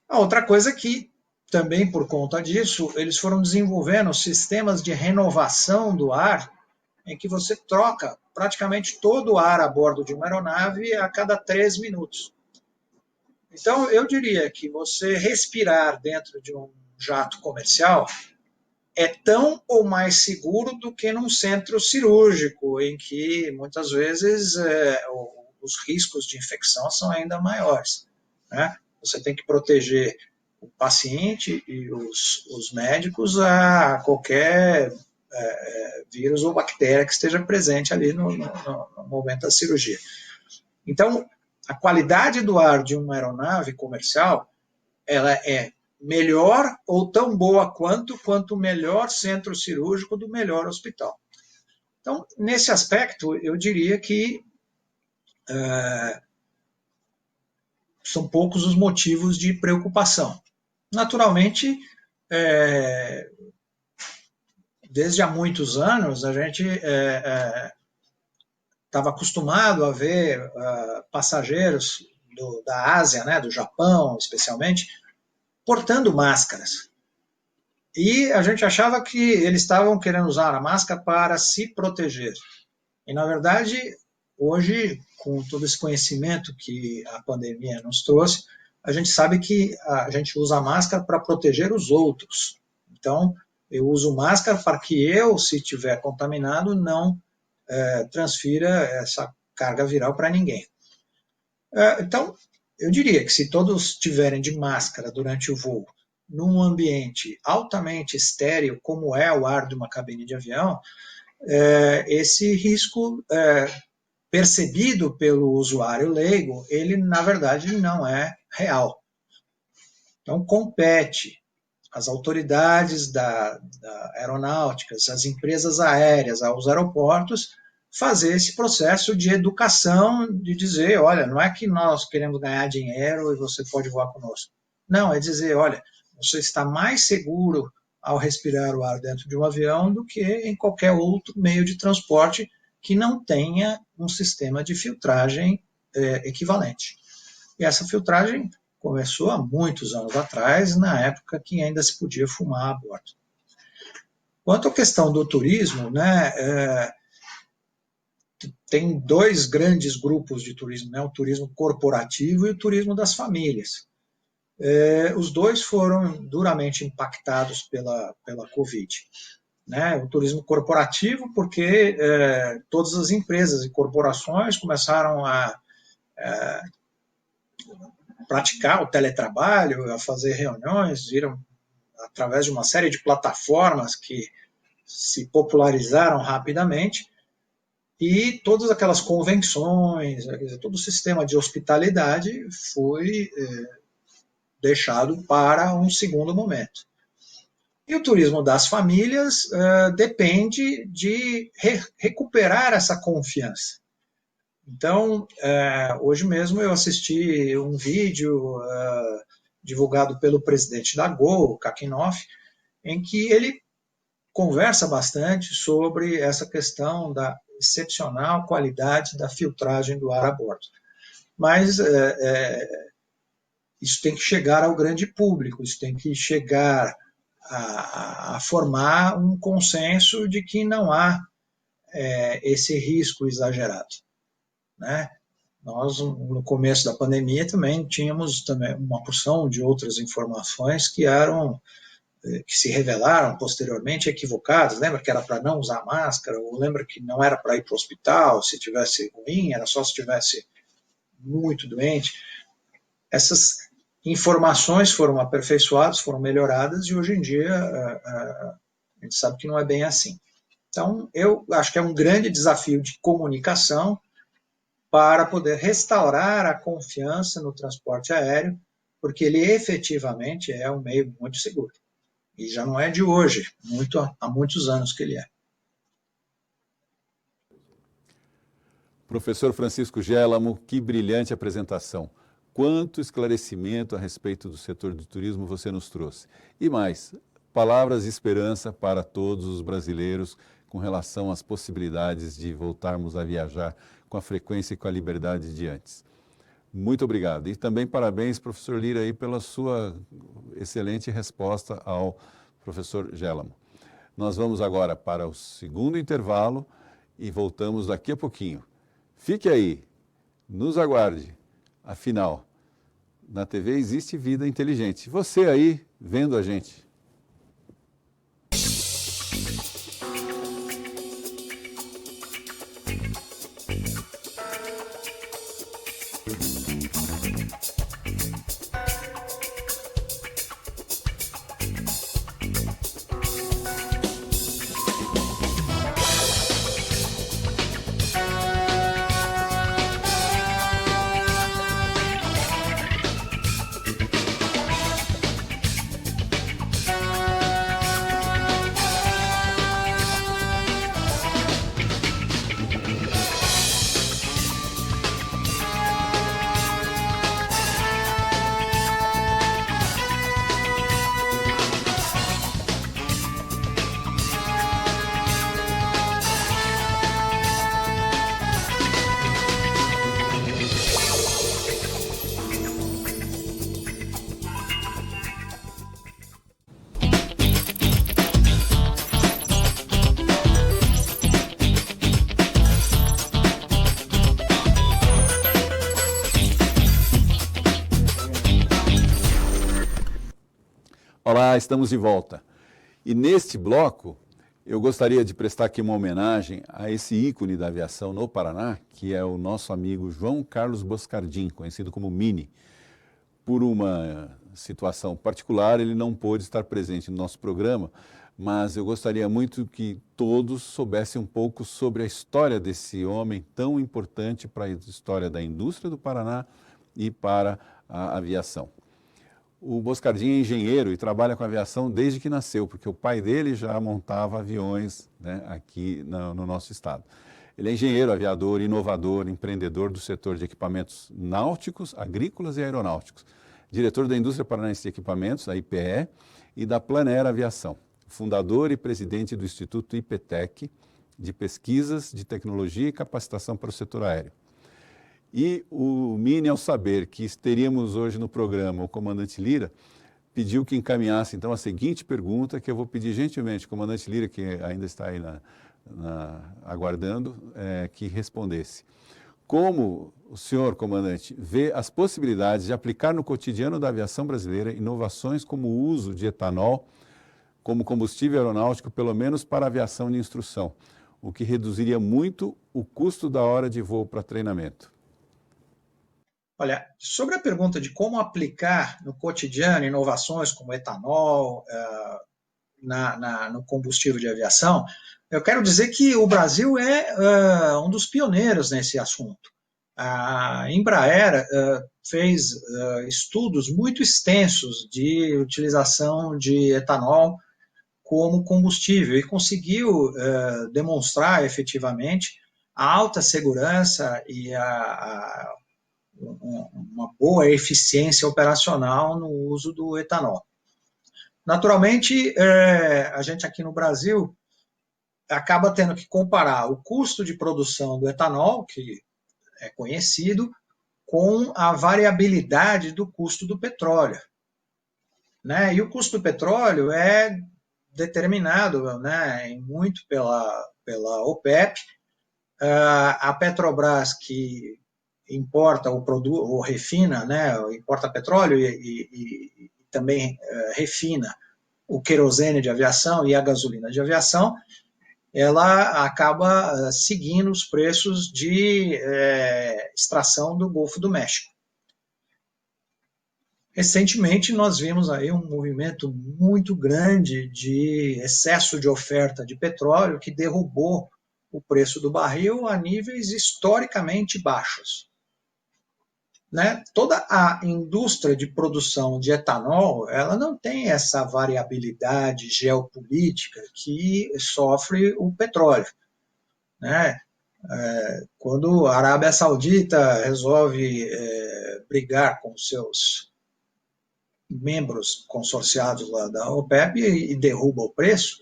A outra coisa é que, também por conta disso, eles foram desenvolvendo sistemas de renovação do ar, em que você troca praticamente todo o ar a bordo de uma aeronave a cada 3 minutos. Então, eu diria que você respirar dentro de um jato comercial é tão ou mais seguro do que num centro cirúrgico, em que muitas vezes os riscos de infecção são ainda maiores, né? Você tem que proteger o paciente e os médicos a qualquer vírus ou bactéria que esteja presente ali no momento da cirurgia. Então, a qualidade do ar de uma aeronave comercial, ela é melhor ou tão boa quanto o melhor centro cirúrgico do melhor hospital. Então, nesse aspecto, eu diria que são poucos os motivos de preocupação. Naturalmente, desde há muitos anos, a gente estava acostumado a ver passageiros da Ásia, né, do Japão especialmente, portando máscaras. E a gente achava que eles estavam querendo usar a máscara para se proteger. E, na verdade, hoje, com todo esse conhecimento que a pandemia nos trouxe, a gente sabe que a gente usa a máscara para proteger os outros. Então, eu uso máscara para que eu, se estiver contaminado, não transfira essa carga viral para ninguém. Então, eu diria que se todos estiverem de máscara durante o voo, num ambiente altamente estéril, como é o ar de uma cabine de avião, esse risco percebido pelo usuário leigo, ele, na verdade, não é real. Então, compete às autoridades da aeronáutica, às empresas aéreas, aos aeroportos, fazer esse processo de educação, de dizer, olha, não é que nós queremos ganhar dinheiro e você pode voar conosco. Não, é dizer, olha, você está mais seguro ao respirar o ar dentro de um avião do que em qualquer outro meio de transporte que não tenha um sistema de filtragem equivalente. E essa filtragem começou há muitos anos atrás, na época que ainda se podia fumar a bordo. Quanto à questão do turismo, né, tem dois grandes grupos de turismo, né, o turismo corporativo e o turismo das famílias. Os dois foram duramente impactados pela Covid. Né? O turismo corporativo, porque todas as empresas e corporações começaram a praticar o teletrabalho, a fazer reuniões, viram através de uma série de plataformas que se popularizaram rapidamente, e todas aquelas convenções, todo o sistema de hospitalidade foi deixado para um segundo momento. E o turismo das famílias depende de recuperar essa confiança. Então, hoje mesmo eu assisti um vídeo divulgado pelo presidente da Gol, Kakinoff, em que ele conversa bastante sobre essa questão da excepcional qualidade da filtragem do ar a bordo. mas isso tem que chegar ao grande público, isso tem que chegar a formar um consenso de que não há esse risco exagerado, né? Nós, no começo da pandemia, também tínhamos uma porção de outras informações que se revelaram posteriormente equivocadas. Lembra que era para não usar máscara, ou lembra que não era para ir para o hospital se tivesse ruim, era só se tivesse muito doente. Essas informações foram aperfeiçoadas, foram melhoradas, e hoje em dia a gente sabe que não é bem assim. Então, eu acho que é um grande desafio de comunicação para poder restaurar a confiança no transporte aéreo, porque ele efetivamente é um meio muito seguro. E já não é de hoje, há muitos anos que ele é. Professor Francisco Gélamo, que brilhante apresentação. Quanto esclarecimento a respeito do setor do turismo você nos trouxe. E mais, palavras de esperança para todos os brasileiros com relação às possibilidades de voltarmos a viajar com a frequência e com a liberdade de antes. Muito obrigado. E também parabéns, professor Lira, aí, pela sua excelente resposta ao professor Gélamo. Nós vamos agora para o segundo intervalo e voltamos daqui a pouquinho. Fique aí, nos aguarde. Afinal, na TV existe vida inteligente. Você aí, vendo a gente. Olá, estamos de volta. E neste bloco, eu gostaria de prestar aqui uma homenagem a esse ícone da aviação no Paraná, que é o nosso amigo João Carlos Boscardin, conhecido como Mini. Por uma situação particular, ele não pôde estar presente no nosso programa, mas eu gostaria muito que todos soubessem um pouco sobre a história desse homem tão importante para a história da indústria do Paraná e para a aviação. O Boscardin é engenheiro e trabalha com aviação desde que nasceu, porque o pai dele já montava aviões, né, aqui no nosso estado. Ele é engenheiro, aviador, inovador, empreendedor do setor de equipamentos náuticos, agrícolas e aeronáuticos. Diretor da Indústria Paranaense de Equipamentos, a IPE, e da Planera Aviação. Fundador e presidente do Instituto IPTEC, de pesquisas de tecnologia e capacitação para o setor aéreo. E o Mini, ao saber que teríamos hoje no programa o comandante Lira, pediu que encaminhasse então a seguinte pergunta, que eu vou pedir gentilmente ao comandante Lira, que ainda está aí aguardando, que respondesse. Como o senhor, comandante, vê as possibilidades de aplicar no cotidiano da aviação brasileira inovações como o uso de etanol como combustível aeronáutico, pelo menos para a aviação de instrução, o que reduziria muito o custo da hora de voo para treinamento? Olha, sobre a pergunta de como aplicar no cotidiano inovações como etanol no combustível de aviação, eu quero dizer que o Brasil é um dos pioneiros nesse assunto. A Embraer fez estudos muito extensos de utilização de etanol como combustível e conseguiu demonstrar efetivamente a alta segurança e uma boa eficiência operacional no uso do etanol. Naturalmente, a gente aqui no Brasil acaba tendo que comparar o custo de produção do etanol, que é conhecido, com a variabilidade do custo do petróleo, né? E o custo do petróleo é determinado, né, muito pela OPEP. A Petrobras, que importa o produto, ou refina, né, importa petróleo e também refina o querosene de aviação e a gasolina de aviação, ela acaba seguindo os preços de extração do Golfo do México. Recentemente, nós vimos aí um movimento muito grande de excesso de oferta de petróleo que derrubou o preço do barril a níveis historicamente baixos. Né? Toda a indústria de produção de etanol, ela não tem essa variabilidade geopolítica que sofre o petróleo. Né? Quando a Arábia Saudita resolve brigar com seus membros consorciados lá da OPEP e derruba o preço,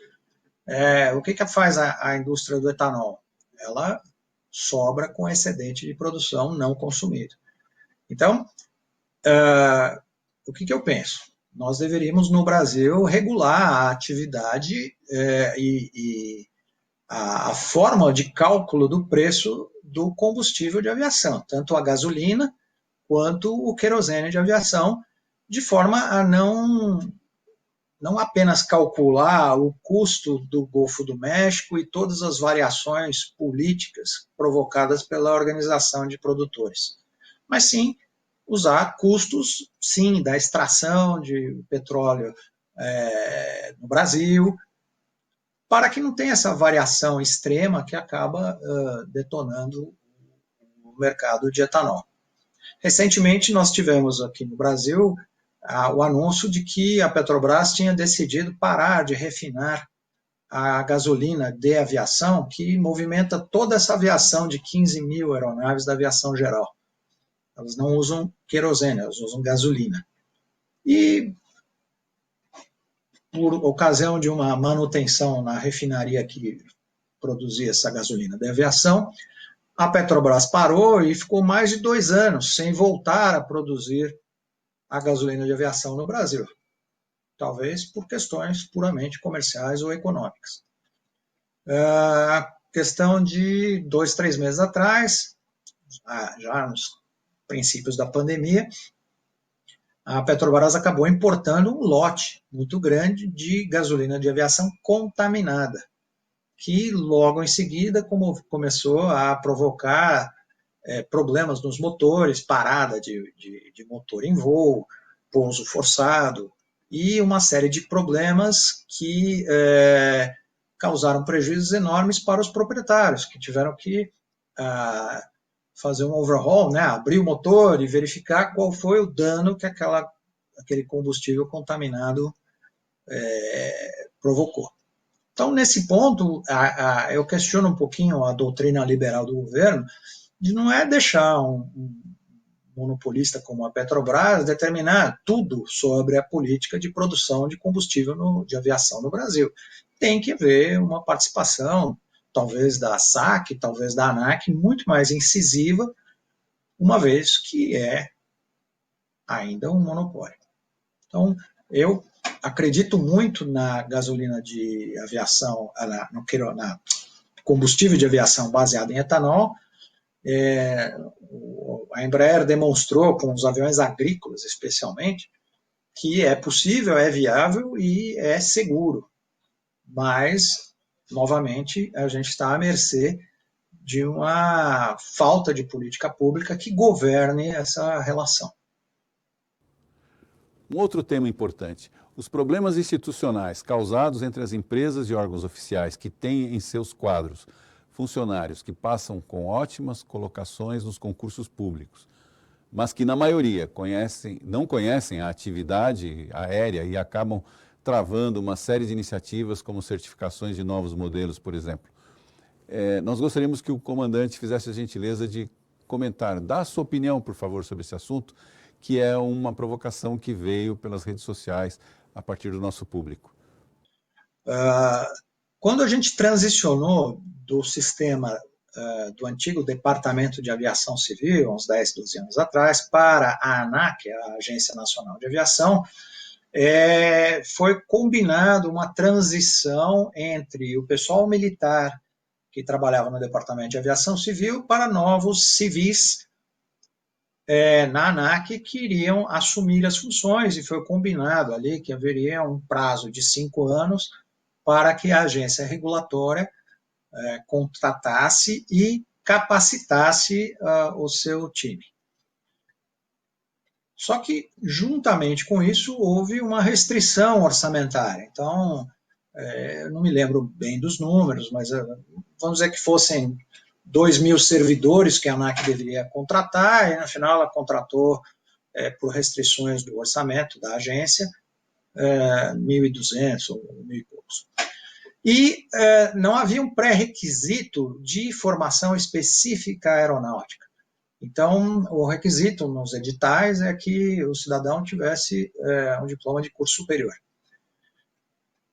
o que faz a indústria do etanol? Ela sobra com excedente de produção não consumido. Então, o que eu penso? Nós deveríamos, no Brasil, regular a atividade e a forma de cálculo do preço do combustível de aviação, tanto a gasolina quanto o querosene de aviação, de forma a não apenas calcular o custo do Golfo do México e todas as variações políticas provocadas pela organização de produtores, mas sim usar custos, sim, da extração de petróleo no Brasil, para que não tenha essa variação extrema que acaba detonando o mercado de etanol. Recentemente, nós tivemos aqui no Brasil o anúncio de que a Petrobras tinha decidido parar de refinar a gasolina de aviação, que movimenta toda essa aviação de 15 mil aeronaves da aviação geral. Elas não usam querosene, elas usam gasolina. E, por ocasião de uma manutenção na refinaria que produzia essa gasolina de aviação, a Petrobras parou e ficou mais de 2 anos sem voltar a produzir a gasolina de aviação no Brasil. Talvez por questões puramente comerciais ou econômicas. Questão de 2, 3 meses atrás, já nos princípios da pandemia, a Petrobras acabou importando um lote muito grande de gasolina de aviação contaminada, que logo em seguida começou a provocar problemas nos motores, parada de motor em voo, pouso forçado e uma série de problemas que causaram prejuízos enormes para os proprietários, que tiveram que fazer um overhaul, né, abrir o motor e verificar qual foi o dano que aquele combustível contaminado provocou. Então, nesse ponto, eu questiono um pouquinho a doutrina liberal do governo de não deixar um monopolista como a Petrobras determinar tudo sobre a política de produção de combustível de aviação no Brasil. Tem que haver uma participação, talvez da SAC, talvez da ANAC, muito mais incisiva, uma vez que é ainda um monopólio. Então, eu acredito muito na gasolina de aviação, na combustível de aviação baseado em etanol. A Embraer demonstrou, com os aviões agrícolas especialmente, que é possível, é viável e é seguro. Mas, novamente, a gente está à mercê de uma falta de política pública que governe essa relação. Um outro tema importante: os problemas institucionais causados entre as empresas e órgãos oficiais que têm em seus quadros funcionários que passam com ótimas colocações nos concursos públicos, mas que na maioria não conhecem a atividade aérea e acabam travando uma série de iniciativas como certificações de novos modelos, por exemplo. Nós gostaríamos que o comandante fizesse a gentileza de comentar, dar a sua opinião, por favor, sobre esse assunto, que é uma provocação que veio pelas redes sociais a partir do nosso público. Quando a gente transicionou do sistema do antigo Departamento de Aviação Civil, uns 10, 12 anos atrás, para a ANAC, a Agência Nacional de Aviação, foi combinado uma transição entre o pessoal militar que trabalhava no Departamento de Aviação Civil para novos civis na ANAC que iriam assumir as funções, e foi combinado ali que haveria um prazo de 5 anos para que a agência regulatória contratasse e capacitasse o seu time. Só que, juntamente com isso, houve uma restrição orçamentária. Então, eu não me lembro bem dos números, mas vamos dizer que fossem 2.000 servidores que a ANAC deveria contratar, e no final ela contratou, por restrições do orçamento da agência, 1.200 ou 1.000 e poucos. E não havia um pré-requisito de formação específica aeronáutica. Então, o requisito nos editais é que o cidadão tivesse um diploma de curso superior.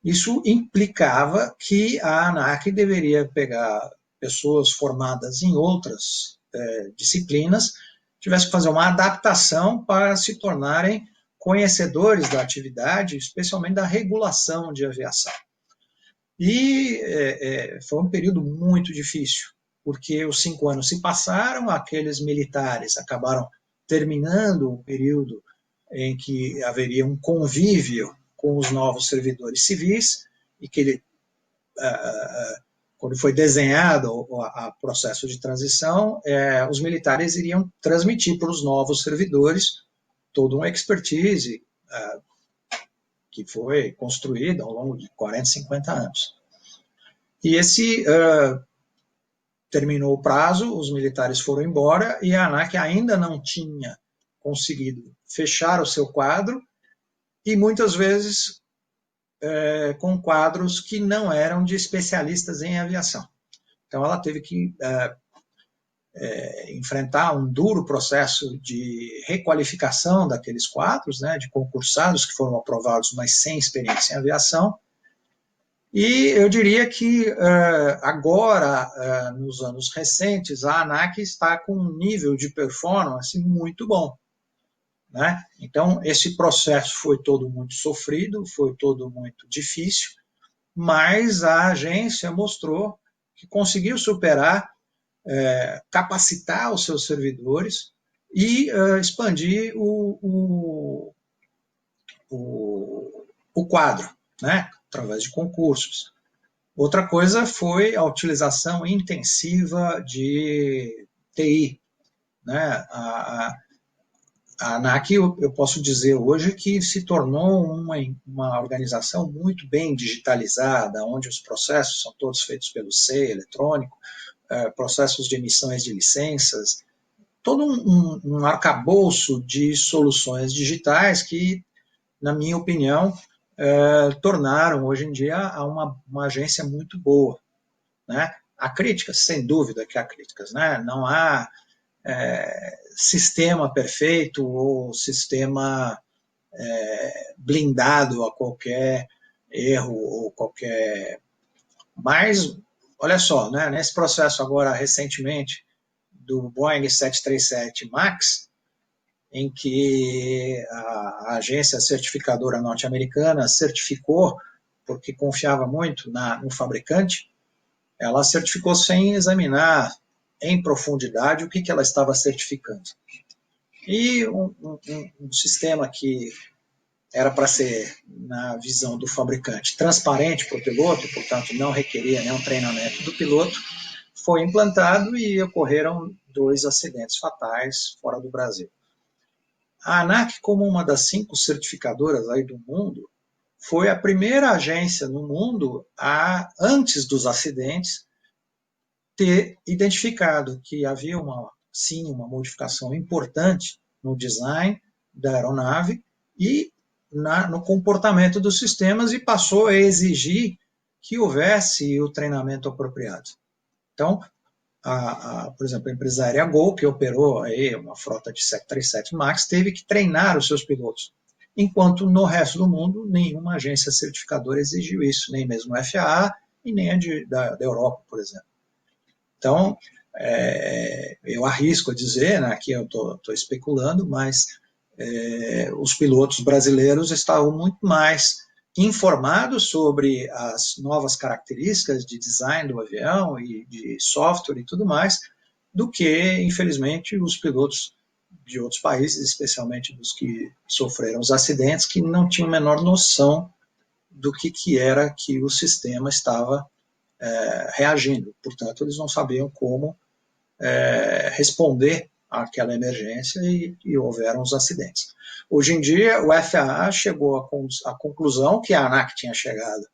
Isso implicava que a ANAC deveria pegar pessoas formadas em outras disciplinas, tivesse que fazer uma adaptação para se tornarem conhecedores da atividade, especialmente da regulação de aviação. E foi um período muito difícil, porque os 5 anos se passaram, aqueles militares acabaram terminando o período em que haveria um convívio com os novos servidores civis, e que quando foi desenhado o processo de transição, os militares iriam transmitir para os novos servidores toda uma expertise que foi construída ao longo de 40, 50 anos. E terminou o prazo, os militares foram embora, e a ANAC ainda não tinha conseguido fechar o seu quadro, e muitas vezes com quadros que não eram de especialistas em aviação. Então ela teve que enfrentar um duro processo de requalificação daqueles quadros, de concursados que foram aprovados, mas sem experiência em aviação. E eu diria que agora, nos anos recentes, a ANAC está com um nível de performance muito bom. Então, esse processo foi todo muito sofrido, foi todo muito difícil, mas a agência mostrou que conseguiu superar, capacitar os seus servidores e expandir o quadro, através de concursos. Outra coisa foi a utilização intensiva de TI. A ANAC, eu posso dizer hoje que se tornou uma organização muito bem digitalizada, onde os processos são todos feitos pelo SEI eletrônico, processos de emissões de licenças, todo um arcabouço de soluções digitais que, na minha opinião, tornaram hoje em dia uma agência muito boa. Há críticas, sem dúvida que há críticas, não há sistema perfeito ou sistema blindado a qualquer erro ou qualquer... Mas, olha só, nesse processo agora, recentemente, do Boeing 737 MAX, em que a agência certificadora norte-americana certificou, porque confiava muito no fabricante, ela certificou sem examinar em profundidade o que ela estava certificando. E um sistema que era para ser, na visão do fabricante, transparente para o piloto, portanto não requeria nenhum treinamento do piloto, foi implantado e ocorreram 2 acidentes fatais fora do Brasil. A ANAC, como uma das 5 certificadoras aí do mundo, foi a primeira agência no mundo antes dos acidentes, ter identificado que havia sim uma modificação importante no design da aeronave e no comportamento dos sistemas, e passou a exigir que houvesse o treinamento apropriado. Então, por exemplo, a empresa aérea Gol, que operou aí uma frota de 737 MAX, teve que treinar os seus pilotos, enquanto no resto do mundo nenhuma agência certificadora exigiu isso, nem mesmo a FAA e nem a da Europa, por exemplo. Então, eu arrisco a dizer, né, aqui eu estou especulando, mas os pilotos brasileiros estavam muito mais informados sobre as novas características de design do avião e de software e tudo mais, do que, infelizmente, os pilotos de outros países, especialmente dos que sofreram os acidentes, que não tinham a menor noção do que era que o sistema estava reagindo. Portanto, eles não sabiam como responder àquela emergência e houveram os acidentes. Hoje em dia, o FAA chegou à conclusão que a ANAC tinha chegado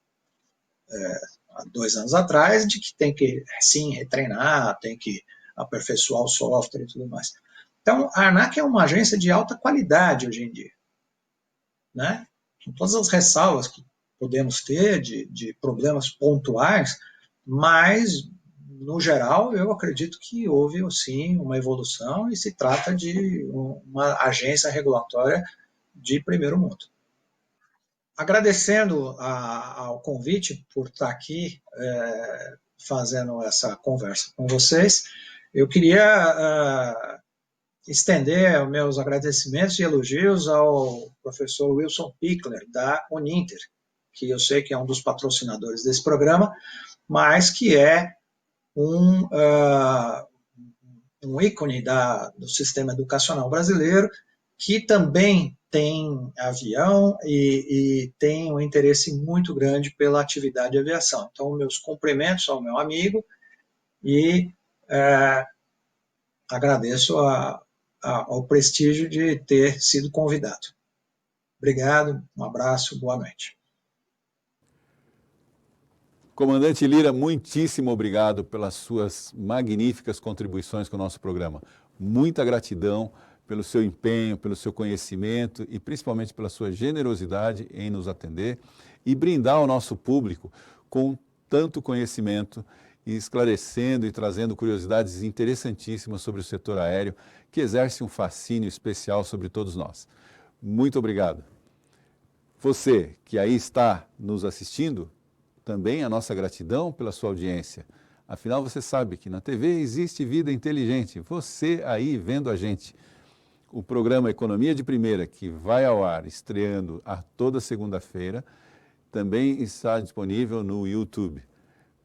há 2 anos atrás, de que tem que, sim, retreinar, tem que aperfeiçoar o software e tudo mais. Então, a ANAC é uma agência de alta qualidade hoje em dia, né? Com todas as ressalvas que podemos ter de problemas pontuais, mas, no geral, eu acredito que houve, sim, uma evolução e se trata de uma agência regulatória de primeiro mundo. Agradecendo ao convite por estar aqui fazendo essa conversa com vocês, eu queria estender meus agradecimentos e elogios ao professor Wilson Pickler, da Uninter, que eu sei que é um dos patrocinadores desse programa, mas que é um ícone do sistema educacional brasileiro, que também tem avião e tem um interesse muito grande pela atividade de aviação. Então, meus cumprimentos ao meu amigo e agradeço ao prestígio de ter sido convidado. Obrigado, um abraço, boa noite. Comandante Lira, muitíssimo obrigado pelas suas magníficas contribuições com o nosso programa. Muita gratidão pelo seu empenho, pelo seu conhecimento e principalmente pela sua generosidade em nos atender e brindar ao nosso público com tanto conhecimento e esclarecendo e trazendo curiosidades interessantíssimas sobre o setor aéreo, que exerce um fascínio especial sobre todos nós. Muito obrigado. Você que aí está nos assistindo, também a nossa gratidão pela sua audiência. Afinal, você sabe que na TV existe vida inteligente. Você aí vendo a gente. O programa Economia de Primeira, que vai ao ar estreando a toda segunda-feira, também está disponível no YouTube.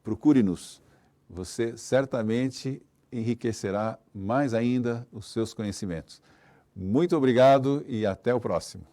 Procure-nos. Você certamente enriquecerá mais ainda os seus conhecimentos. Muito obrigado e até o próximo.